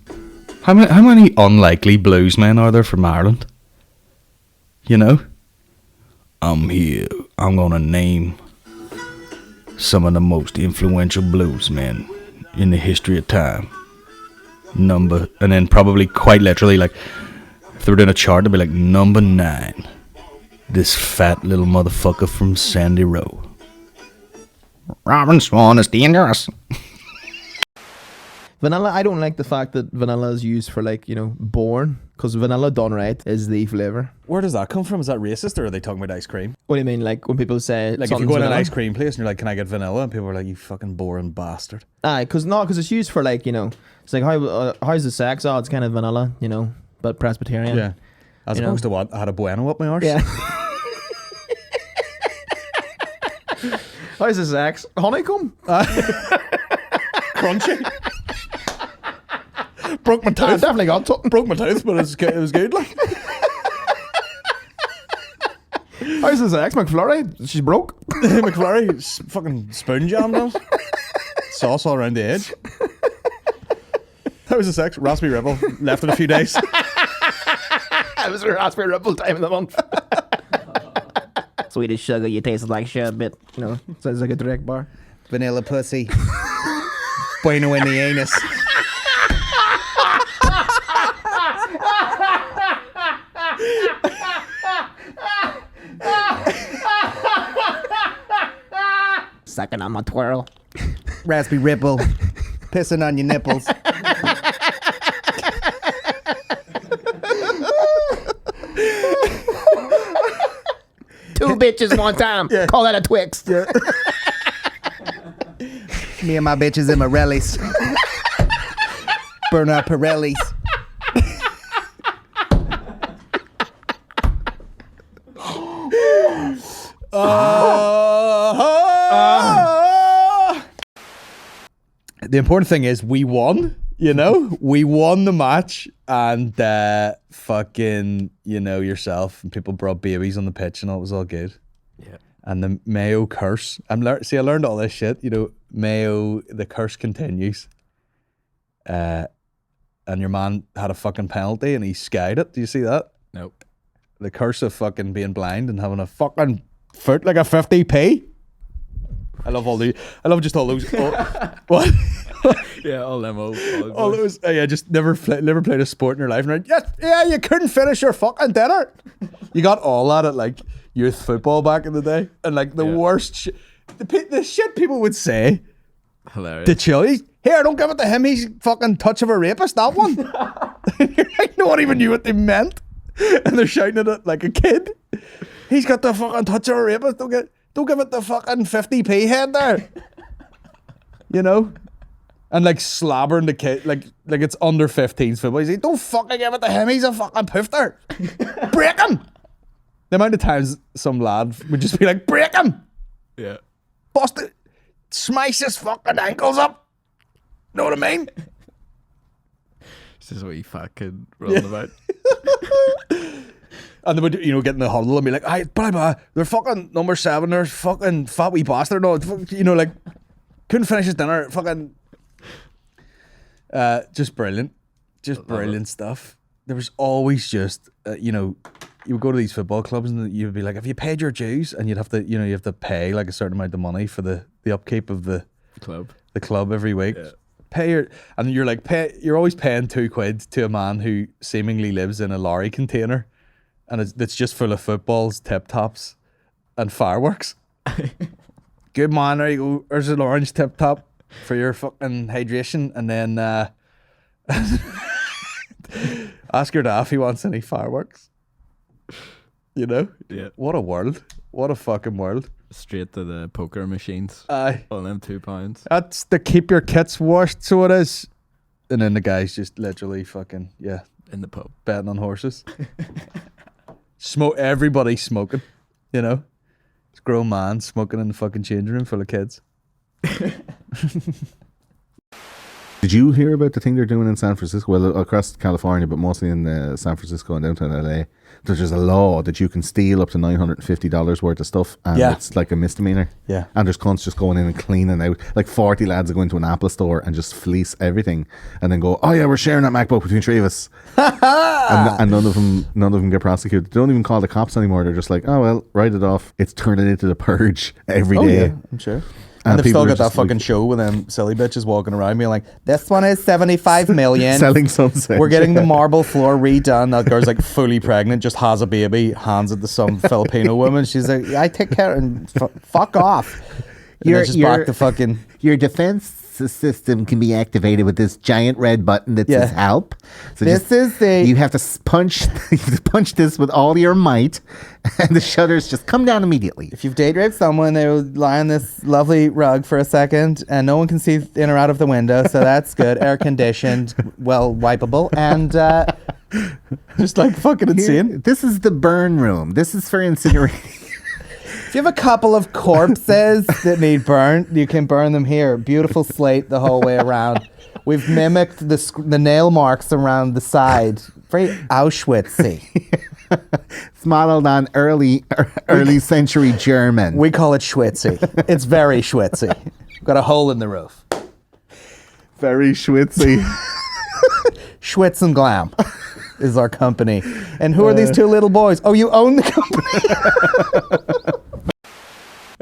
How many unlikely bluesmen are there from Ireland? You know? I'm here. I'm gonna name some of the most influential bluesmen in the history of time. And then probably quite literally, like, if they were doing a chart, they'd be like, number 9. This fat little motherfucker from Sandy Row. Robin Swan is dangerous. Vanilla, I don't like the fact that vanilla is used for, like, you know, born, because vanilla done right is the flavour. Where does that come from? Is that racist, or are they talking about ice cream? What do you mean, like, when people say, like, if you go in an ice cream place and you're like, can I get vanilla? And people are like, you fucking boring bastard. Aye, because it's used for, like, you know, it's like, how's the sex? Oh, it's kind of vanilla, you know, but Presbyterian. Yeah. As opposed to what? I had a bueno up my arse? Yeah. How's the sex? Honeycomb? Crunchy. Broke my tooth. Definitely got something. Broke my tooth, but it was good. Like, how's the sex? McFlurry? She's broke. McFlurry, fucking spoon jammed on. Sauce all around the edge. How was the sex? Raspberry Rebel. Left in a few days. It was a Raspberry Rebel time of the month. Swedish sugar, you taste like sherbet. You know, sounds like a direct bar. Vanilla pussy. Bueno in the anus. Sucking on my twirl. Raspberry Ripple. Pissing on your nipples. Two bitches one time. Yeah. Call that a Twix. Yeah. Me and my bitches in my rallies. Burn out Pirellis. The important thing is we won, you know? We won the match, and fucking, you know, yourself and people brought babies on the pitch and all, it was all good. Yeah. And the Mayo Curse. I learned all this shit, you know, Mayo, the curse continues. And your man had a fucking penalty and he skied it. Do you see that? Nope. The curse of fucking being blind and having a fucking foot like a 50p. I love just all those. What? Yeah, all them old. All those. Yeah, just never played a sport in your life. And yes, yeah, you couldn't finish your fucking dinner. You got all that at like youth football back in the day, and like the worst shit. The shit people would say. Hilarious. The chili. Here, don't give it to him. He's fucking touch of a rapist. That one. You're like, no one even knew what they meant, and they're shouting at it like a kid. He's got the fucking touch of a rapist. Don't give it the fucking 50p head there. You know? And like slabbering the kid, like it's under 15's football. He's like, don't fucking give it to him. He's a fucking poofter. Break him. The amount of times some lad would just be like, break him. Yeah. Bust it. Smash his fucking ankles up. Know what I mean? This is what you fat kid rolling about. And they would, you know, get in the huddle and be like, blah, they're fucking number 7, they're fucking fat wee bastard. No, you know, like, couldn't finish his dinner. Fucking, just brilliant. Just brilliant stuff. There was always just, you know, you would go to these football clubs and you'd be like, have you paid your dues? And you'd have to, you know, you have to pay like a certain amount of money for the upkeep of the club every week. Yeah. And you're like, you're always paying £2 to a man who seemingly lives in a lorry container. And it's just full of footballs, tip-tops, and fireworks. Good man, there you go. There's an orange tip-top for your fucking hydration. And then Ask your dad if he wants any fireworks. You know? Yeah. What a world. What a fucking world. Straight to the poker machines. Aye. On them £2. That's the keep your kits washed, so it is. And then the guy's just literally fucking, yeah. In the pub. Betting on horses. Everybody smoking, you know? It's a grown man smoking in the fucking changing room full of kids. Did you hear about the thing they're doing in San Francisco? Well, across California, but mostly in San Francisco and downtown LA. There's just a law that you can steal up to $950 worth of stuff, and it's like a misdemeanor. Yeah. And there's cunts just going in and cleaning out. Like 40 lads are going to an Apple store and just fleece everything, and then go, "Oh yeah, we're sharing that MacBook between three of us." and none of them get prosecuted. They don't even call the cops anymore. They're just like, "Oh well, write it off." It's turning into the Purge every day. Yeah, I'm sure. And they've still got that fucking show with them silly bitches walking around being like, this one is 75 million. Selling sunset. We're getting the marble floor redone. That girl's like fully pregnant, just has a baby, hands it to some Filipino woman. She's like, I take care and fuck off. And then just back to fucking... Your defense system can be activated with this giant red button that says help. So you have to punch this with all your might, and the shutters just come down immediately. If you've date raped someone, they will lie on this lovely rug for a second, and no one can see in or out of the window, so that's good. Air conditioned, well wipeable, and just like fucking insane. This is the burn room. This is for incinerating. If you have a couple of corpses that need burnt, you can burn them here. Beautiful slate the whole way around. We've mimicked the nail marks around the side. Very Auschwitz-y. It's modeled on early century German. We call it Schwitzy. It's very Schwitzy. Got a hole in the roof. Very Schwitzy. Schwitz and Glam is our company. And who are these two little boys? Oh, you own the company?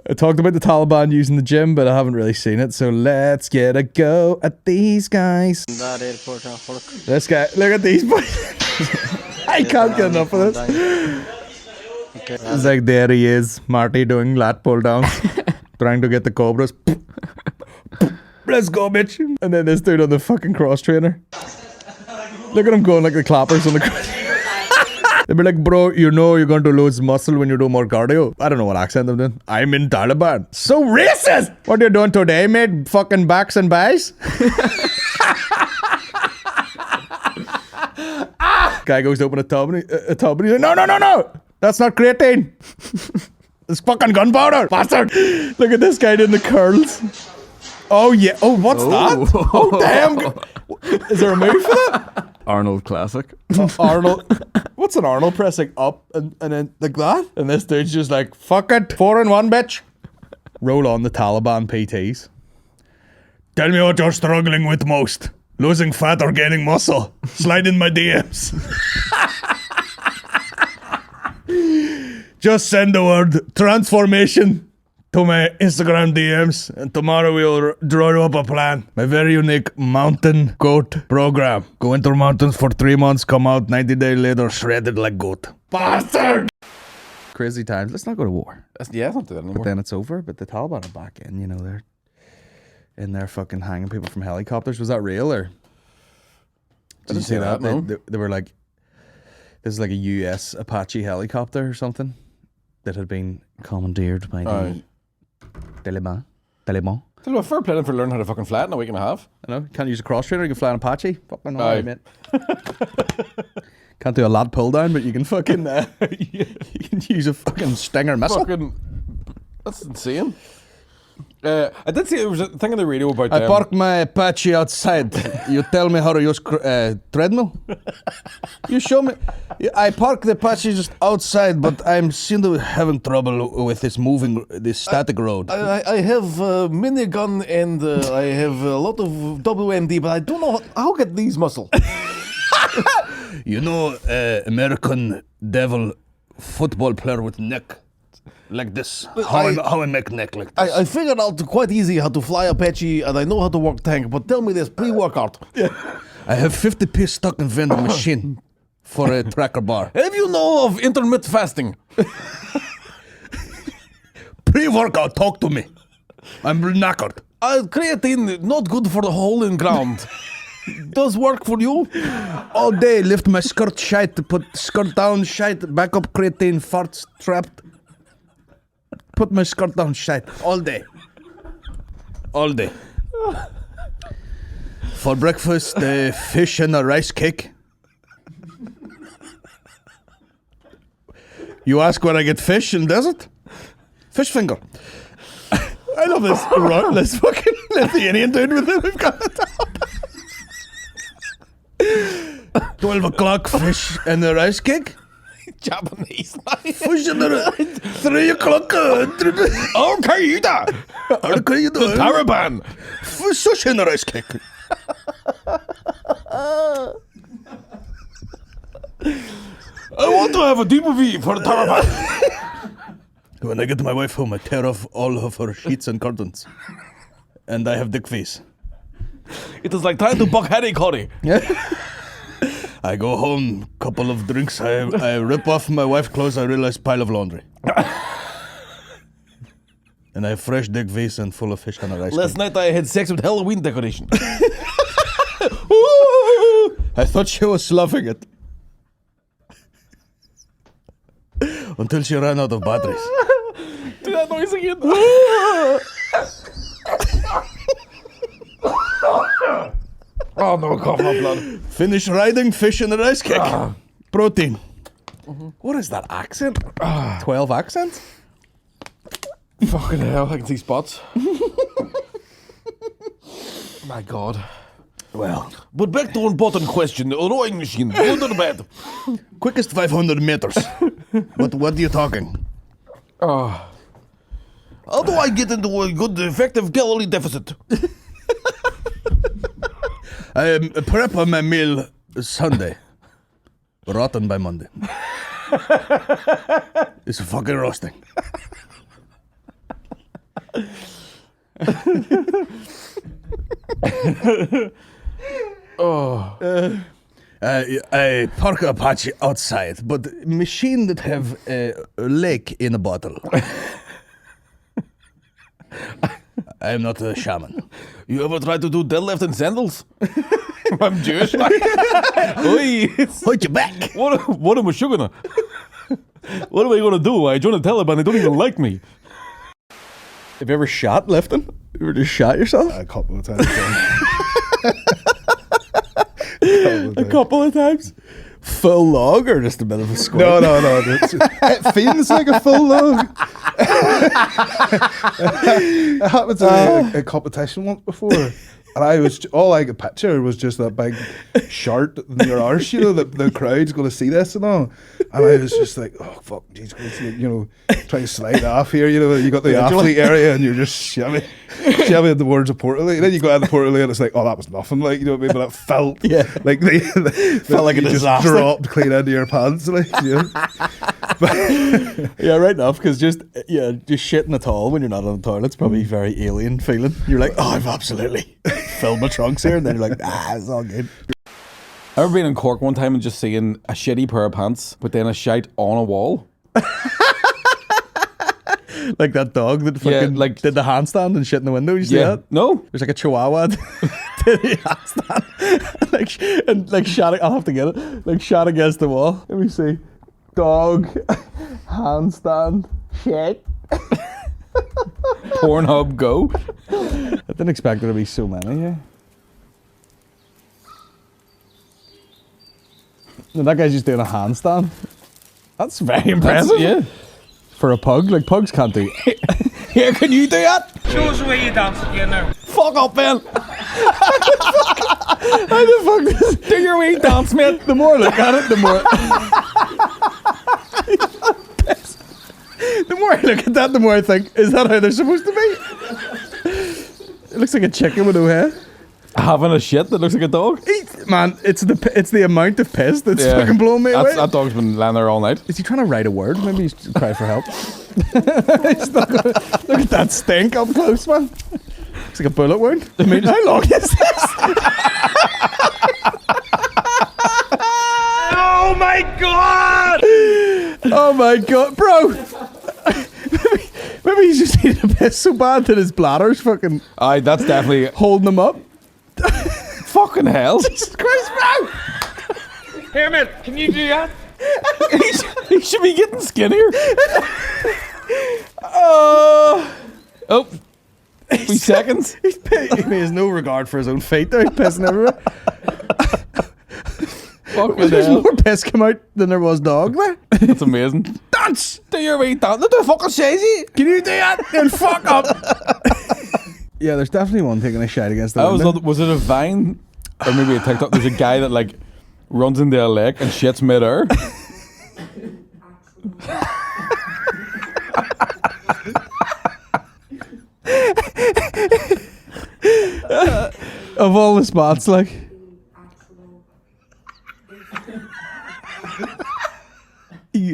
I talked about the Taliban using the gym, but I haven't really seen it. So let's get a go at these guys. This guy, look at these boys. I can't get enough of this. It's like, there he is, Marty doing lat pull downs, trying to get the cobras. Let's go, bitch. And then this dude on the fucking cross trainer. Look at him going like the clappers on the cross. They'd be like, bro, you know you're going to lose muscle when you do more cardio. I don't know what accent I'm doing. I'm in Taliban. So racist! What are you doing today, mate? Fucking backs and buys? Guy goes to open a tub and he's like, no. That's not creatine. It's fucking gunpowder, bastard. Look at this guy doing the curls. Oh, yeah. Oh, what's that? Oh, damn. Is there a move for that? Arnold classic. Arnold. What's an Arnold pressing up and then like that? And this dude's just like, fuck it, 4-in-1, bitch. Roll on the Taliban PTs. Tell me what you're struggling with most. Losing fat or gaining muscle. Slide in my DMs. Just send the word transformation to my Instagram DMs, and tomorrow we'll draw you up a plan. My very unique mountain goat program. Go into mountains for 3 months, come out 90 days later, shredded like goat. Bastard! Crazy times. Let's not go to war. Let's not do that anymore. But then it's over. But the Taliban are back in, you know, they're in there fucking hanging people from helicopters. Was that real, or did you see that? No. They were like, this is like a US Apache helicopter or something that had been commandeered by the Taliban. Tell you what, fair play for learning how to fucking fly it in a week and a half. I know, you can't use a cross trainer, you can fly an Apache. Fucking alright, mate. Can't do a lad pull down, but you can fucking you can use a fucking Stinger missile. That's insane. I did see there was a thing on the radio about. I parked my Apache outside. You tell me how to use treadmill. You show me. I parked the Apache just outside, but I'm seem to be having trouble with this static road. I have minigun and I have a lot of WMD, but I don't know how to get these muscle. You know, American devil football player with neck. Like this. How I make neck like this. I figured out quite easy how to fly Apache and I know how to work tank, but tell me this pre-workout. I have 50p stuck in vending machine for a tracker bar. Have you know of intermittent fasting? Pre-workout, talk to me. I'm knackered. Creatine, not good for the hole in ground. does work for you. All day, lift my skirt shite, put skirt down shite, back up creatine, farts trapped. Put my skirt down shite, all day. All day. For breakfast, fish and a rice cake. You ask where I get fish in desert? Fish finger. I love this this fucking Lithuanian dude with him. We've got it up. 12 o'clock, fish and the rice cake. Japanese. Fish and the 3 o'clock. Al-Qaeda. Al-Qaeda. The Taliban. Fish and the rice cake. I want to have a deep V for the Taliban. When I get my wife home, I tear off all of her sheets and curtains. And I have dick face. It is like trying to buck Harry Curry. I go home, couple of drinks, I rip off my wife's clothes, I realize pile of laundry. And I have fresh dick face and full of fish and a rice Last cake. night I had sex with Halloween decoration. I thought she was sloughing it. Until she ran out of batteries. Do that noise again. Oh no, cough up blood. Finish riding, fish and a rice cake. Protein. What is that accent? 12 accents? Fucking hell, I can see spots. My God. Well. But back to important question. A rowing machine. Good or bad? Quickest 500 meters. What are you talking? How do I get into a good, effective calorie deficit? I prep my meal Sunday. Rotten by Monday. It's fucking roasting. I park Apache outside, but machine that have a lake in a bottle. I am not a shaman. You ever try to do deadlift in sandals? I'm Jewish. Oi. Hold your back. What am I gonna? What am I gonna do? I join the Taliban. They don't even like me. Have you ever shot lifting? You ever just shot yourself? A couple of times. A couple of times? Full log or just a bit of a squat? No. It feels like a full log. It happened to me at a competition once before. And all I could picture was just that big shirt in your arse, the crowd's going to see this and all. And I was just like, oh, fuck, geez, trying to slide off here, you got the athlete area and you're just shoving towards the portal. And then you go out the portal and it's like, oh, that was nothing, you know what I mean? But it felt like they felt like a disaster. Just dropped clean into your pants, Yeah, right enough, because just shitting at all when you're not on the toilet's probably very alien feeling. You're like, oh, I've absolutely filled my trunks here, and then you're like, it's all good. I've ever been in Cork one time and just seeing a shitty pair of pants, but then a shite on a wall. Like that dog that fucking did the handstand and shit in the window. Did you see that? No. There's like a chihuahua did the handstand and shot it. I'll have to get it. Like shot against the wall. Let me see. Dog, handstand, shit. Pornhub go. I didn't expect there to be so many. Yeah. And that guy's just doing a handstand. That's very impressive. Yeah. For a pug, pugs can't do. Here, can you do that? Show us the way you dance again now. Fuck up, Ben. How the fuck does do your wee dance, mate? The more I look at it, the more. The more I look at that, the more I think, is that how they're supposed to be? It looks like a chicken with no head. Having a shit that looks like a dog? Man, it's the amount of piss that's fucking blowing me away. That dog's been lying there all night. Is he trying to write a word? Maybe he's cry for help. Look at that stink up close, man. Looks like a bullet wound. I mean, how long is this? Oh my god! Oh my god, bro! Maybe he's just eating a piss so bad that his bladder's fucking. Aye, that's definitely holding him up. Fuck Fucking hell. Jesus Christ, bro! Here, man, can you do that? He should be getting skinnier. Oh. 3 seconds. He has no regard for his own fate there. He's pissing everywhere. Fucking There's hell. more piss come out than there was dog there. That's amazing. Dance! Do your wee dance. What the fucking says he? Can you do that? Then fuck up. Yeah, there's definitely one taking a shot against the window. Was it a Vine or maybe a TikTok? There's a guy that like runs into a lake and shits midair. Of all the spots, like.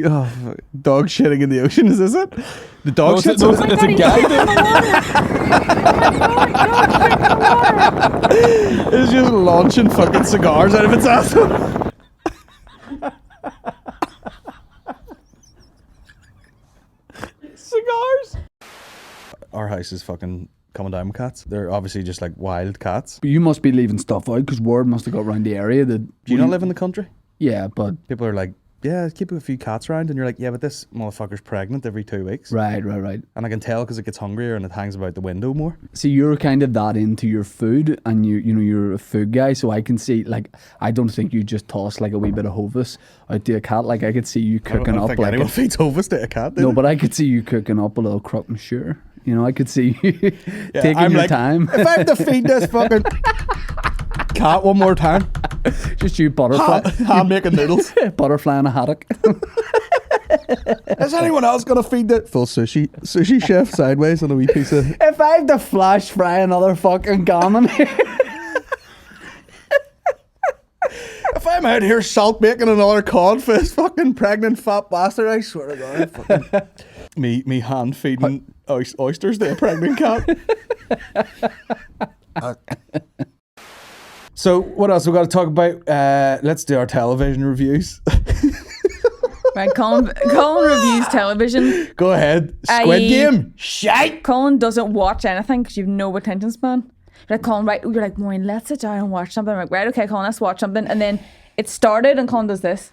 Oh, dog shitting in the ocean, is this it? The dog shits it's a guy. It's just launching fucking cigars out of its ass. Cigars. Our house is fucking coming down with cats. They're obviously just like wild cats. But you must be leaving stuff out because word must have got around the area that. Do you not live in the country? Yeah, but people are like, yeah, keep a few cats around, and you're like, yeah, but this motherfucker's pregnant every 2 weeks. Right. And I can tell because it gets hungrier and it hangs about the window more. See, you're kind of that into your food, and you're a food guy, so I can see, like, I don't think you just toss like a wee bit of Hovis out to a cat. Like, I could see you cooking I don't up think like anyone feeds Hovis to a cat. No, but I could see you cooking up a little croque monsieur. You know, I could see you taking I'm your like, time. If I have to feed this fucking cat one more time, just you butterfly, hand making noodles, butterfly in a haddock. Is anyone else gonna feed the full sushi chef sideways on a wee piece of? If I have to flash fry another fucking gammon here. If I'm out here salt making another cod for this fucking pregnant fat bastard, I swear to God, fucking me hand feeding oysters to a pregnant cat. So what else we got to talk about? Let's do our television reviews. Right, Colin reviews television. Go ahead. Squid Game. Shite. Colin doesn't watch anything because you have no attention span. You're like, Colin, right? You're like, Maureen, let's sit down and watch something. I'm like, right, okay, Colin, let's watch something. And then it started and Colin does this.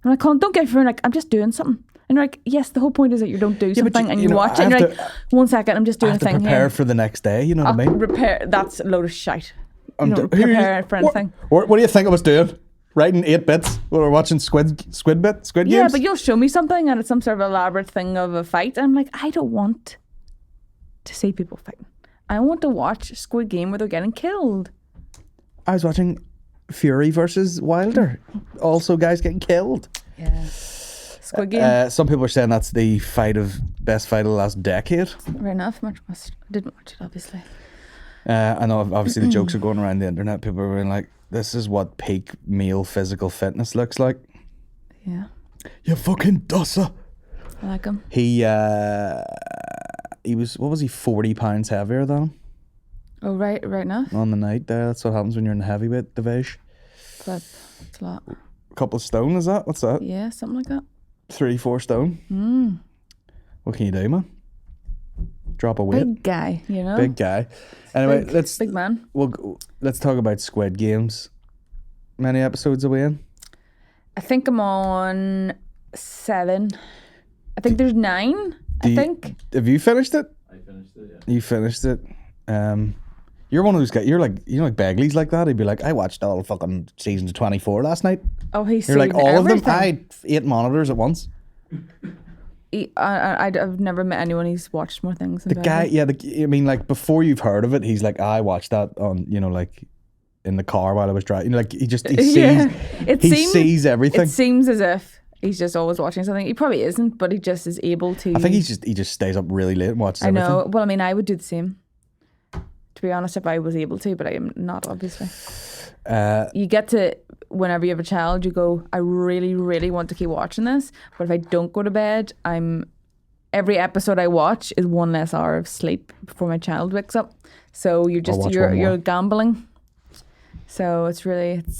I'm like, Colin, don't get your phone. Like, I'm just doing something. And you're like, yes, the whole point is that you don't do something and you watch it. And you're like, 1 second, I'm just doing a thing prepare here. for the next day. You know what I mean? Prepare. That's a load of shite. You don't prepare for anything. What do you think I was doing? Writing 8 bits while we're watching Squid Games? Yeah, but you'll show me something and it's some sort of elaborate thing of a fight. And I'm like, I don't want to see people fighting. I want to watch Squid Game where they're getting killed. I was watching Fury versus Wilder. Also guys getting killed. Yeah. Squid Game. Some people are saying that's the best fight of the last decade. Right enough. I didn't watch it, obviously. I know obviously the jokes are going around the internet. People are being like, this is what peak male physical fitness looks like. Yeah. You fucking dusser. I like him. He was, what was he, 40 pounds heavier than him? Oh, right now? On the night there. That's what happens when you're in the heavyweight division. Flip. It's a lot. A couple of stone, is that? What's that? Yeah, something like that. 3-4 stone. What can you do, man? Drop a weight. Big guy, you know? Big guy. Anyway, big man. Let's talk about Squid Games. Many episodes are we in? I think I'm on 7. I think there's 9. Have you finished it? I finished it, yeah. You finished it. You're one of those guys. You're like, you know, like Begley's like that. He'd be like, I watched all fucking seasons of 24 last night. Oh, he's You're like all everything. of them. I had 8 monitors at once. I've never met anyone who's watched more things than The guy, yeah. I mean, like before you've heard of it, he's like, I watched that on, you know, like in the car while I was driving. You know, like he sees, sees everything. It seems as if he's just always watching something. He probably isn't, but he just is able to. I think he just stays up really late and watches everything. I know. Well, I mean, I would do the same. To be honest, if I was able to, but I am not, obviously. You get to, whenever you have a child, you go, I really, really want to keep watching this, but if I don't go to bed, every episode I watch is 1 less hour of sleep before my child wakes up. So you're gambling. So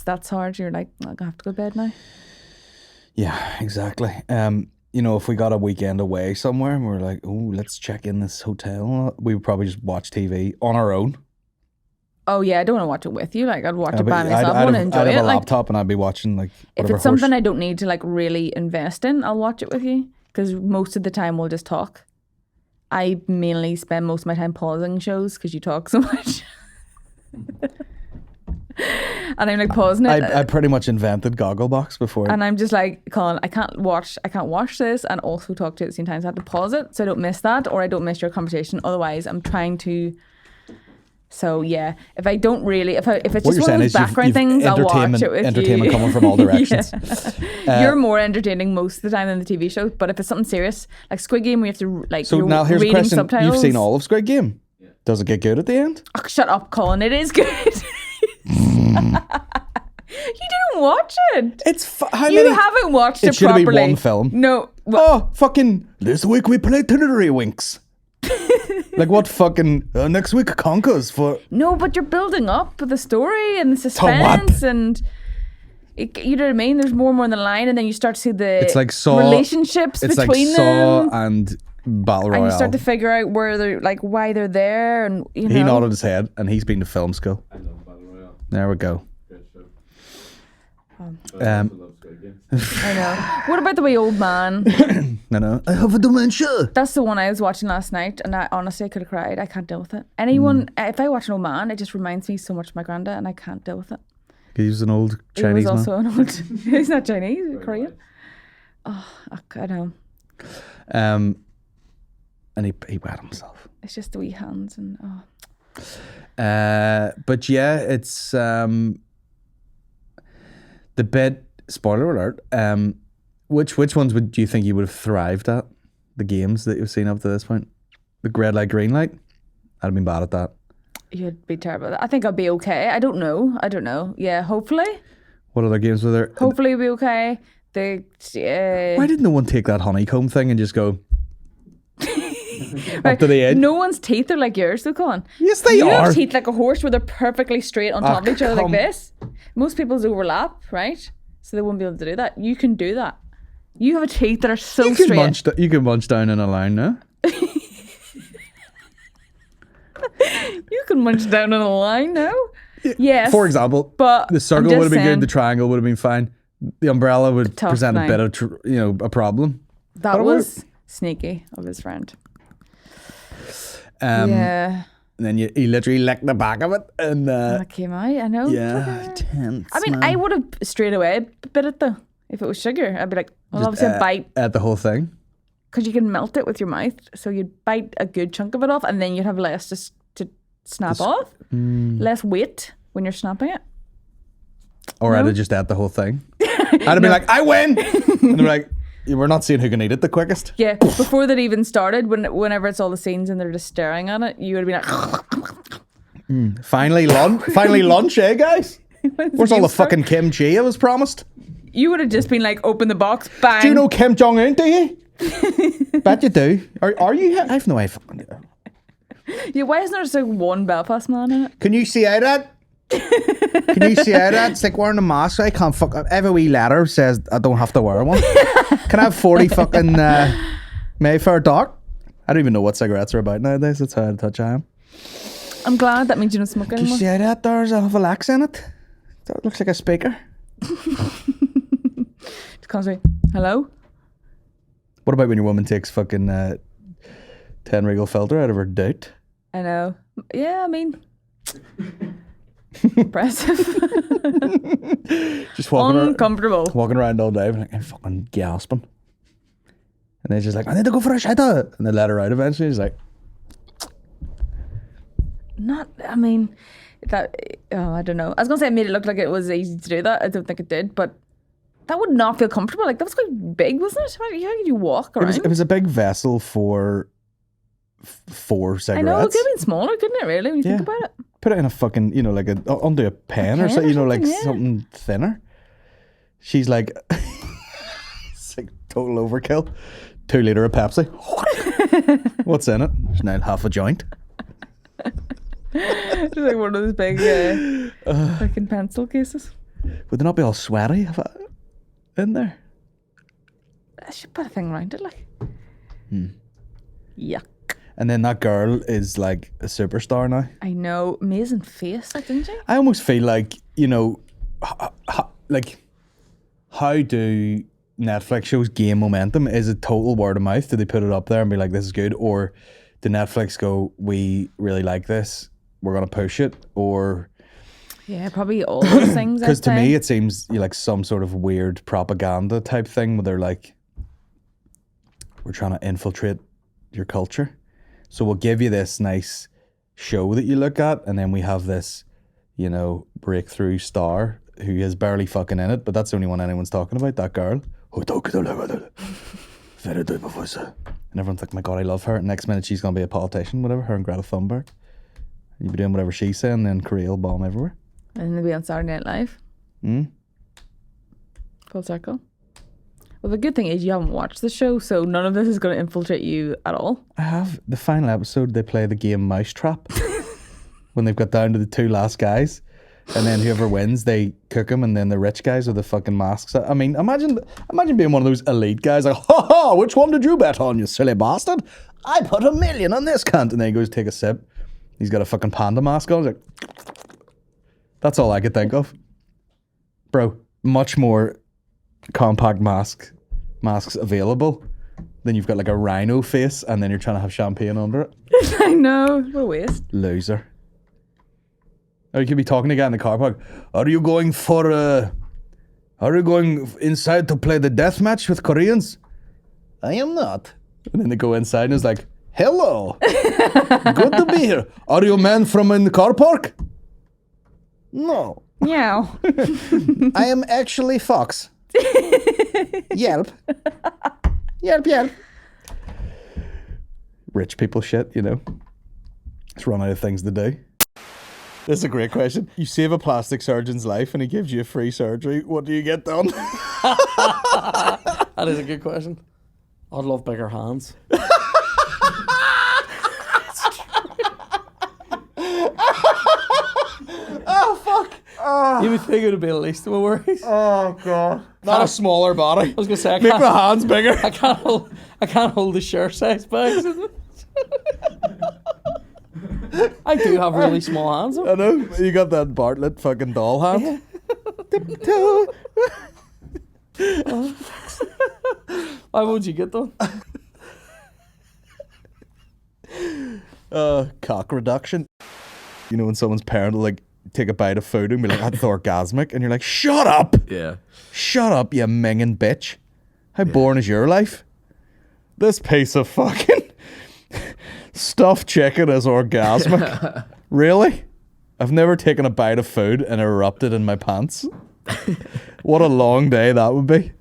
that's hard. You're like, I have to go to bed now. Yeah, exactly. You know, if we got a weekend away somewhere and we're like, oh, let's check in this hotel, we would probably just watch TV on our own. Oh yeah, I don't want to watch it with you. Like I'd watch it by I'd myself. I want to enjoy I'd have it. a Like laptop and I'd be watching like if whatever it's something I don't need to like really invest in, I'll watch it with you. Because most of the time we'll just talk. I mainly spend most of my time pausing shows because you talk so much. And I'm like pausing it. I pretty much invented Gogglebox before. And I'm just like, Colin, I can't watch this and also talk to it at the same time. So I have to pause it so I don't miss that or I don't miss your conversation. Otherwise, I'm trying to. So yeah, if I don't really, if it's What just you're one of saying those is you've background things, I'll watch it with entertainment you. coming from all directions. You're more entertaining most of the time than the TV show. But if it's something serious, like Squid Game, where you have to like, So you're now here's a reading question: subtitles. you've seen all of Squid Game? Does it get good at the end? Oh, shut up, Colin. It is good. You didn't watch it. How you many- haven't watched It it should be properly. one film. No. Oh, fucking! This week we play Tiddlywinks. Like what fucking next week Conkers for No, but you're building up the story and the suspense and you know what I mean? There's more and more on the line and then you start to see the it's like Saw relationships it's between like them. Saw and Battle Royale. And you start to figure out where they're like why they're there and you know. He nodded his head and he's been to film school. I love Battle Royale. There we go. I know. What about the wee old man? No. I have a dementia. That's the one I was watching last night, and I honestly could have cried. I can't deal with it. Anyone, if I watch an old man, it just reminds me so much of my granddad, and I can't deal with it. He's an old Chinese he was also man. an old. He's not Chinese, he's Korean. Oh, I know. And he wet himself. It's just the wee hands and oh. But yeah, it's the bit. Spoiler alert. Which ones do you think you would have thrived at? The games that you've seen up to this point, the red light, green light. I'd have been bad at that. You'd be terrible. I think I'll be okay. I don't know. Yeah, hopefully. What other games were there? Hopefully we'll be okay. Why did no one take that honeycomb thing and just go up to the edge? No one's teeth are like yours, though, Colin. Yes, they you are. have teeth like a horse where they're perfectly straight on top of each other like come- this. Most people's overlap, right? So they won't be able to do that. You can do that. You have teeth that are so You can straight. you can munch down in a line now. You can munch down on a line now. Yes. For example, but the circle I'm would just have been saying, good. The triangle would have been fine. The umbrella would Tough present a line. bit of a problem. That But it was sneaky of his friend. Yeah. And then he literally licked the back of it, and That came out. I know. yeah, tense. I mean, I would have straight away bit it though. If it was sugar, I'd be like, well, Just, obviously a bite. at the whole thing. Because you can melt it with your mouth. So you'd bite a good chunk of it off and then you'd have less just to snap off. Less weight when you're snapping it. Or I'd have just ate the whole thing. I'd have been like, I win! And they're like, we're not seeing who can eat it the quickest. Yeah, before that even started, whenever it's all the scenes and they're just staring at it, you would be like, Finally lunch, eh, guys? Where's all the fucking kimchi I was promised? you would have just been like, open the box, bang. Do you know Kim Jong Un? Do you? Bet you do. Are you? I have no idea. Yeah, why isn't there just like one Belfast man in it? Can you see out that? Can you see out that? It's like wearing a mask. I can't fuck. Every wee letter says I don't have to wear one. Can I have 40 fucking Mayfair Dock? I don't even know what cigarettes are about nowadays. That's how out of touch I am. I'm glad that means you don't smoke Can you anymore. see out that? There's a Valax in it. That looks like a speaker. Just constantly, hello? What about when your woman takes fucking 10 Regal filter out of her doubt? I know. Yeah, I mean, impressive. Just walking Uncomfortable. walking around all day, like, I'm fucking gasping. And then she's like, I need to go for a shit. And they let her out eventually. She's like, I mean, that, I don't know. I was going to say it made it look like it was easy to do that. I don't think it did, but that would not feel comfortable. Like, that was quite big, wasn't it? How could you walk around? it was a big vessel for 4 cigarettes. I know, it could have been smaller, couldn't it, really, when you think about it? Put it in a fucking, like onto a pen or something, like something thinner. She's like, it's like total overkill. 2 litre of Pepsi. What's in it? There's now half a joint. It's like one of those big fucking pencil cases. Would they not be all sweaty in there? I should put a thing around it, like. Yuck. And then that girl is like a superstar now. I know. Amazing face, like, didn't she? I almost feel like, you know, like, how do Netflix shows gain momentum? Is it total word of mouth? Do they put it up there and be like, this is good? Or do Netflix go, we really like this, we're going to push it? Or... Yeah, probably all those things. Because to me, it seems like some sort of weird propaganda type thing where they're like, we're trying to infiltrate your culture. So we'll give you this nice show that you look at, and then we have this, you know, breakthrough star who is barely fucking in it, but that's the only one anyone's talking about, that girl. And everyone's like, my God, I love her. Next minute, she's going to be a politician, whatever, her and Greta Thunberg. You'll be doing whatever she's saying, and then Korea will bomb everywhere. And they'll be on Saturday Night Live. Full circle. Well, the good thing is you haven't watched the show, so none of this is going to infiltrate you at all. I have. The final episode, they play the game Mousetrap when they've got down to the two last guys. And then whoever wins, they cook them, and then the rich guys with the fucking masks. I mean, imagine being one of those elite guys like, ha ha, which one did you bet on, you silly bastard? I put $1 million on this cunt. And then he goes to take a sip. He's got a fucking panda mask on. He's like, that's all I could think of. Bro, much more compact masks available. Then you've got like a rhino face, and then you're trying to have champagne under it. I know. What a waste. Loser. Or you could be talking to a guy in the car park. Are you going inside to play the death match with Koreans? I am not. And then they go inside and it's like, hello. Good to be here. Are you a man from in the car park? No. Meow. I am actually Fox. Yelp. Yelp. Rich people shit, you know. Just run out of things to do. This is a great question. You save a plastic surgeon's life and he gives you a free surgery. What do you get done? That is a good question. I'd love bigger hands. Oh, fuck. Oh. You would think it would be the least of my worries. Oh, God. Not a smaller body. I was going to say, make my hands bigger. I can't hold the shirt size bags. I do have really small hands. I know. You got that Bartlett fucking doll hand. Yeah. Why would you get them? Cock reduction. You know when someone's parent will like take a bite of food and be like, that's orgasmic, and you're like, shut up. Yeah. Shut up, you minging bitch. How boring is your life? This piece of fucking stuffed chicken is orgasmic. Really? I've never taken a bite of food and erupted in my pants. What a long day that would be.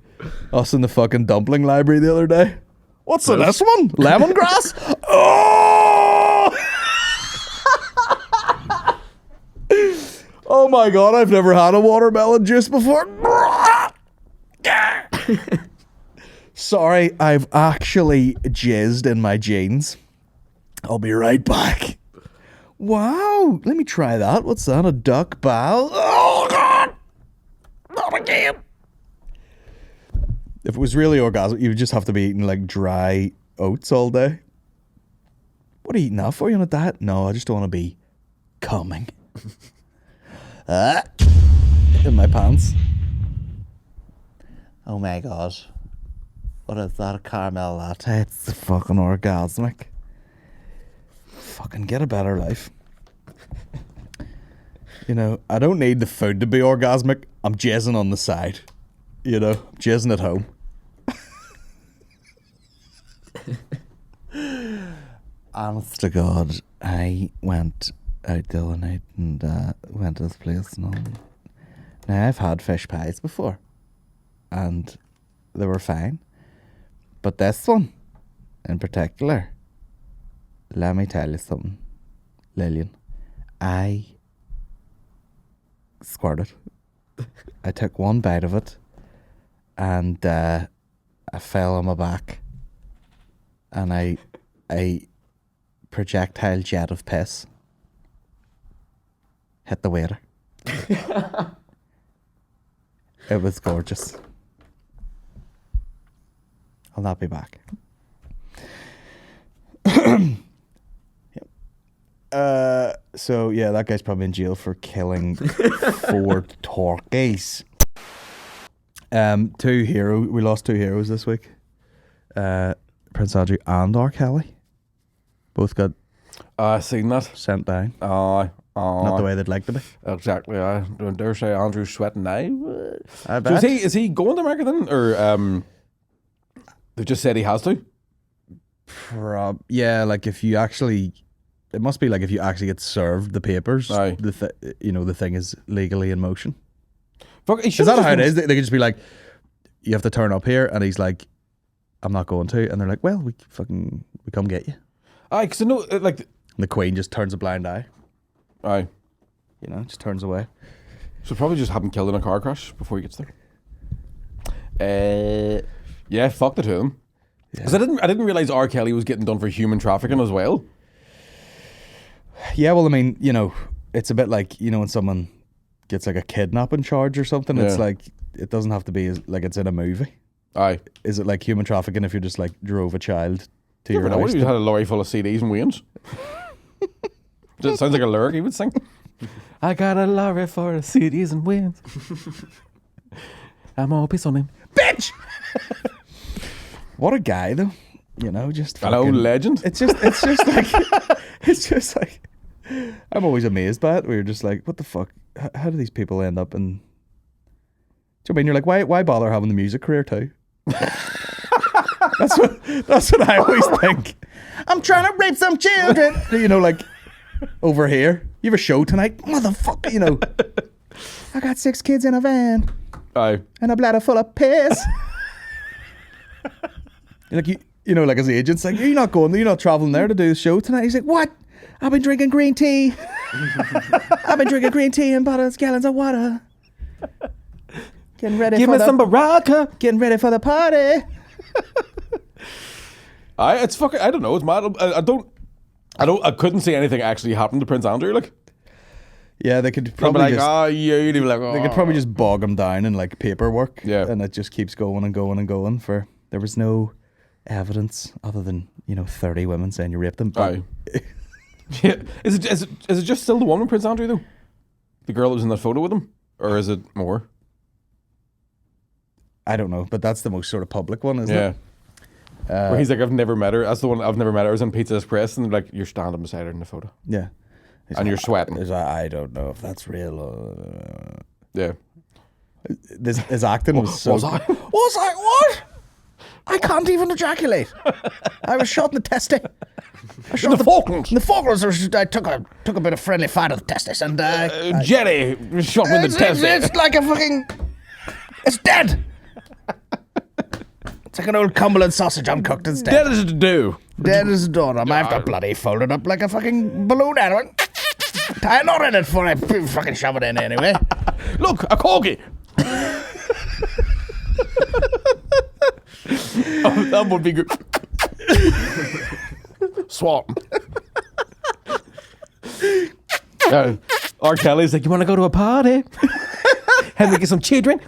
Us in the fucking dumpling library the other day. What's in this one? Lemongrass? Oh! Oh my God, I've never had a watermelon juice before. Sorry, I've actually jizzed in my jeans. I'll be right back. Wow, let me try that. What's that? A duck bow? Oh God! Not again. If it was really orgasmic, you would just have to be eating like dry oats all day. What are you eating that for? You on a diet? No, I just don't want to be coming. In my pants. Oh my God. What is that? A caramel latte? It's fucking orgasmic. Fucking get a better life. You know, I don't need the food to be orgasmic. I'm jizzing on the side. You know, jizzing at home. Honest to God, I went out the other night and went to this place and all. Now, I've had fish pies before, and they were fine. But this one, in particular, let me tell you something, Lillian. I squirted. I took one bite of it, and I fell on my back, and I projectile jet of piss hit the waiter. It was gorgeous. I'll not be back. So yeah, that guy's probably in jail for killing 4 turkeys. We lost 2 heroes this week. Prince Andrew and R. Kelly both got seen that. sent down. Not the way they'd like to be. Exactly. I don't dare say Andrew's sweating now. I So bet. is he going to America then, or they've just said he has to? Yeah, like if you actually, it must be like if you actually get served the papers, the thing is legally in motion. Fuck, is that how it is? They could just be like, you have to turn up here, and he's like, I'm not going to, and they're like, well, we come get you. Aye, because I know like and the Queen just turns a blind eye. Aye, just turns away. So probably just have him killed in a car crash before he gets there. Yeah, fuck the two of them. Because I didn't realize R. Kelly was getting done for human trafficking as well. Yeah, well, I mean, it's a bit like when someone gets like a kidnapping charge or something. Yeah. It's like it doesn't have to be like it's in a movie. Aye, is it like human trafficking if you just like drove a child to you your know, house? you had a lorry full of CDs and Waynes. It sounds like a lyric he would sing. I got a lorry full of CDs and Waynes. I'm all pissed on him, bitch. What a guy, though. Just hello, legend. It's just like I'm always amazed by it. Where you're just like, what the fuck? How do these people end up in? Do you know what I mean? You're like, why bother having the music career too? That's what I always think. I'm trying to rape some children. Like over here, you have a show tonight, motherfucker. I got 6 kids in a van. Aye. And a bladder full of piss. Like like his agent's like, you're not traveling there to do the show tonight. He's like, what? I've been drinking green tea. I've been drinking green tea and bottles, gallons of water. Getting ready. Give me some Baraka. Getting ready for the party. It's fucking. I don't know. It's mad. I couldn't see anything actually happen to Prince Andrew. Like, yeah, they could probably you'd be like, they could probably just bog him down in like paperwork. Yeah, and it just keeps going and going and going. There was no evidence other than 30 women saying you raped them. Aye. Yeah. Is it just still the one with Prince Andrew though? The girl that was in that photo with him, or is it more? I don't know, but that's the most sort of public one, isn't it? Where he's like, I've never met her. That's the one I've never met her. I was in Pizza Express, and like, you're standing beside her in the photo. Yeah. And you're sweating. I don't know if that's real. Yeah. His acting was so. Was I what? I can't even ejaculate. I was shot in the testy. I shot the Falklands. In the Falklands, I took a bit of friendly fire to the testis, and Jenny shot me in the testy. It's like a fucking. It's dead. It's like an old Cumberland sausage uncooked. It's dead. Dead as a do. Dead as a doorknob. I have to bloody fold it up like a fucking balloon animal. Tie a knot in it before I fucking shove it in anyway. Look, a corgi. That would be good. Swap. R. Kelly's like, you want to go to a party? Have we get some children?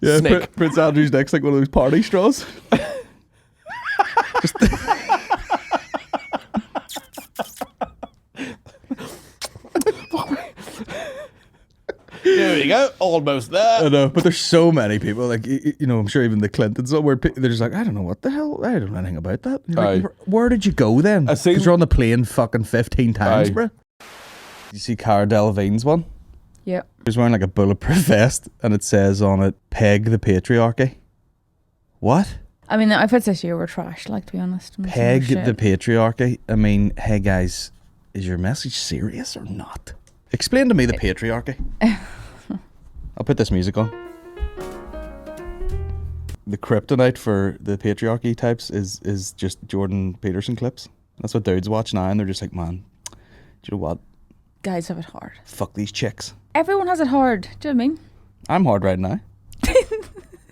Yeah, Snake. Prince Andrew's next like one of those party straws. There we go, almost there. I know, but there's so many people. Like I'm sure even the Clintons, where they're just like, I don't know what the hell. I don't know anything about that. Like, where did you go then? Because you're on the plane fucking 15 times, bro. You see Cara Delevingne's one? Yeah. He's wearing like a bulletproof vest, and it says on it, "Peg the patriarchy." What? I mean, the outfits this year were trash, like, to be honest. Peg the patriarchy. I mean, hey guys, is your message serious or not? Explain to me the patriarchy. I'll put this music on. The kryptonite for the patriarchy types is just Jordan Peterson clips. That's what dudes watch now, and they're just like, man, do you know what? Guys have it hard. Fuck these chicks. Everyone has it hard. Do you know what I mean? I'm hard right now.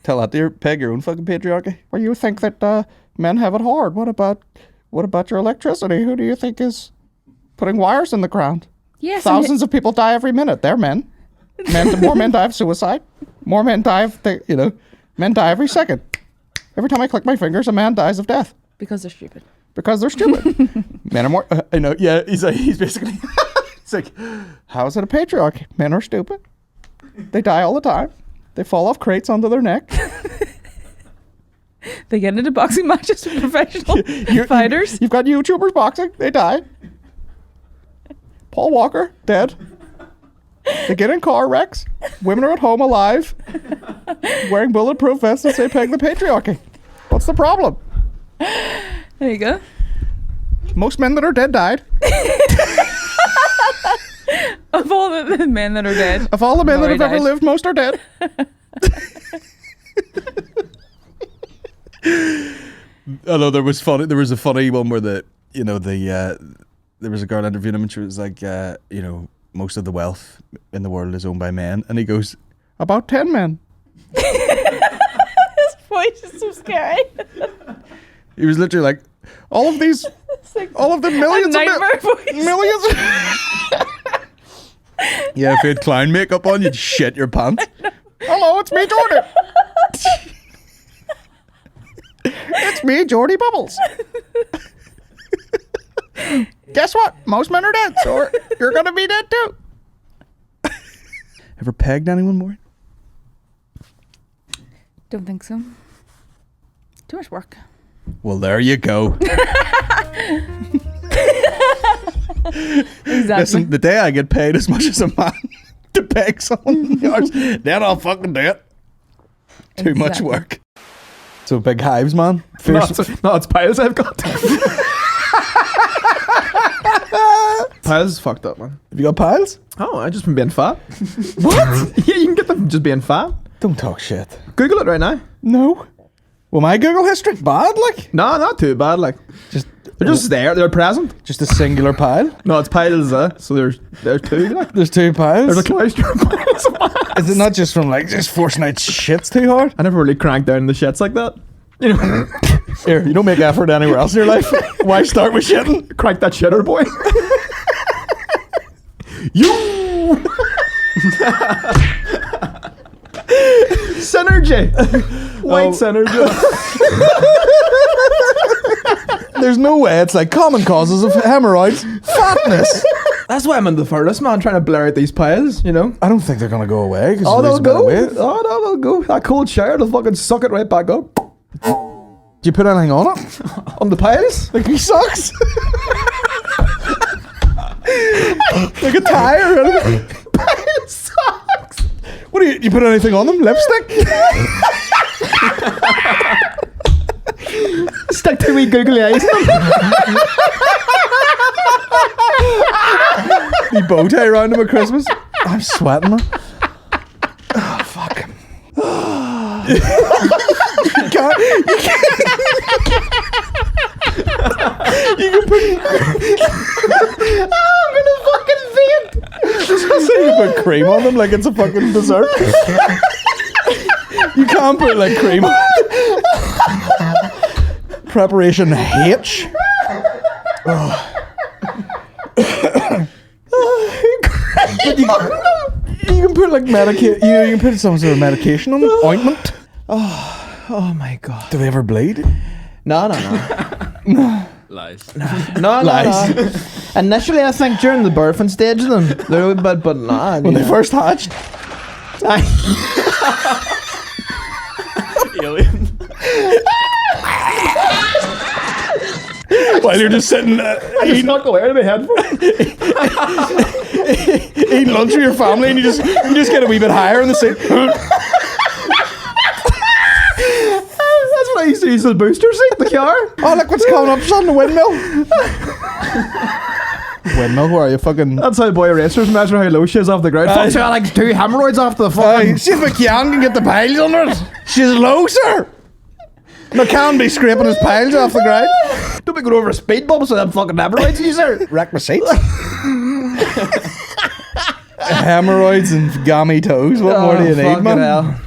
Tell that to your Peg your own fucking patriarchy. Well, you think that men have it hard. What about your electricity? Who do you think is putting wires in the ground? Yes. Thousands of people die every minute. They're men. More men die of suicide. More men die of men die every second. Every time I click my fingers, a man dies of death. Because they're stupid. because they're stupid. Men are more. I know. Yeah, he's basically. It's like, how is it a patriarchy? Men are stupid. They die all the time. They fall off crates onto their neck. They get into boxing matches with professional fighters. You've got YouTubers boxing. They die. Paul Walker, dead. They get in car wrecks. Women are at home alive, wearing bulletproof vests and say peg the patriarchy. What's the problem? There you go. Most men that are dead died. Of all the men that are dead. Of all the men that have ever lived, most are dead. Although there was a funny one where there was a girl interviewing him and she was like, most of the wealth in the world is owned by men, and he goes, about 10 men. His voice is so scary. He was literally like, all of the millions millions. Yeah, if you had clown makeup on, you'd shit your pants. Hello, it's me, Jordan. It's me, Jordy Bubbles. Guess what? Most men are dead, so you're gonna be dead too. Ever pegged anyone more? Don't think so. Too much work. Well, there you go. Exactly. Listen, the day I get paid as much as a man to peg someone in the yards, then I'll fucking do it. Too much work. So big hives, man. No, it's piles I've got. Piles is fucked up, man. Have you got piles? Oh, I just been being fat. What? Yeah, you can get them from just being fat. Don't talk shit. Google it right now. No. Well, my Google history bad, like? No, not too bad, like. They're just there. They're present. Just a singular pile? No, it's piles. So there's two. Like. There's two piles. There's a cluster of piles. Is it not just from just forcing out shits too hard? I never really cranked down the shits like that. You know. Here, you don't make effort anywhere else in your life. Why start with shitting? Crank that shitter, boy. You. Synergy. White synergy. There's no way it's like common causes of hemorrhoids. Fatness. That's why I'm in the furnace, man, trying to blur out these piles, you know? I don't think they're going to go away. Oh, they'll go. Oh, no, they'll go. That cold shower, they'll fucking suck it right back up. Do you put anything on it? On the piles? Like he sucks? Like a tire? Pile socks. What do you put anything on them? Lipstick? Stick two wee googly eyes in them. The bow tie around him at Christmas. I'm sweating. Oh, fuck. You can't. You can put. Oh, I'm gonna fucking faint. So you put cream on them like it's a fucking dessert. You can't put like cream on. Preparation H. Oh. But you can put like you can put some sort of medication on them, ointment. Oh my god. Do they ever bleed? No. Lies. No. Lies. Initially, I think during the birthing stage of them, they're but nah. When they first hatched. Alien. While you're just sitting eating not go out of my headphones. Eating lunch with your family, and you just get a wee bit higher in the seat. That's what I used to use as a booster seat in the car. Oh, look what's coming up, son, the windmill. Windmill, where are you fucking? That's how boy racers measure how low she is off the ground. Fuck, she had like 2 hemorrhoids off the fucking. See if McCann can get the piles under it. She's low, sir. McCann be scraping his piles off the ground. Don't be going over a speed bump so them fucking hemorrhoids, you sir. Wreck my seats. Hemorrhoids and gammy toes. What more do you need, man? Hell.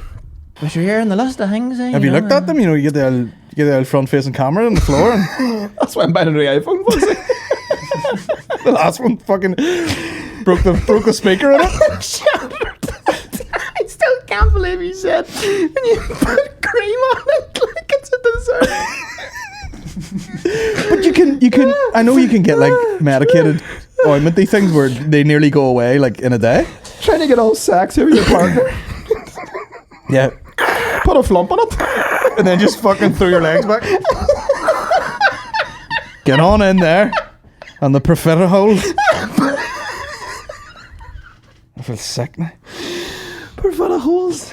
Was you here in the list of things? Have you looked at them? You know, you get the old front-facing camera on the floor. And that's why I'm buying a new iPhone. The last one fucking broke the speaker in it. I still can't believe you said when you put cream on it like it's a dessert. But you can. I know you can get like medicated ointment-y things where they nearly go away like in a day. Trying to get all sexy with your partner. Yeah. Put a flump on it. And then just fucking throw your legs back. Get on in there. On the profiterole holes. I feel sick now. Profiterole holes.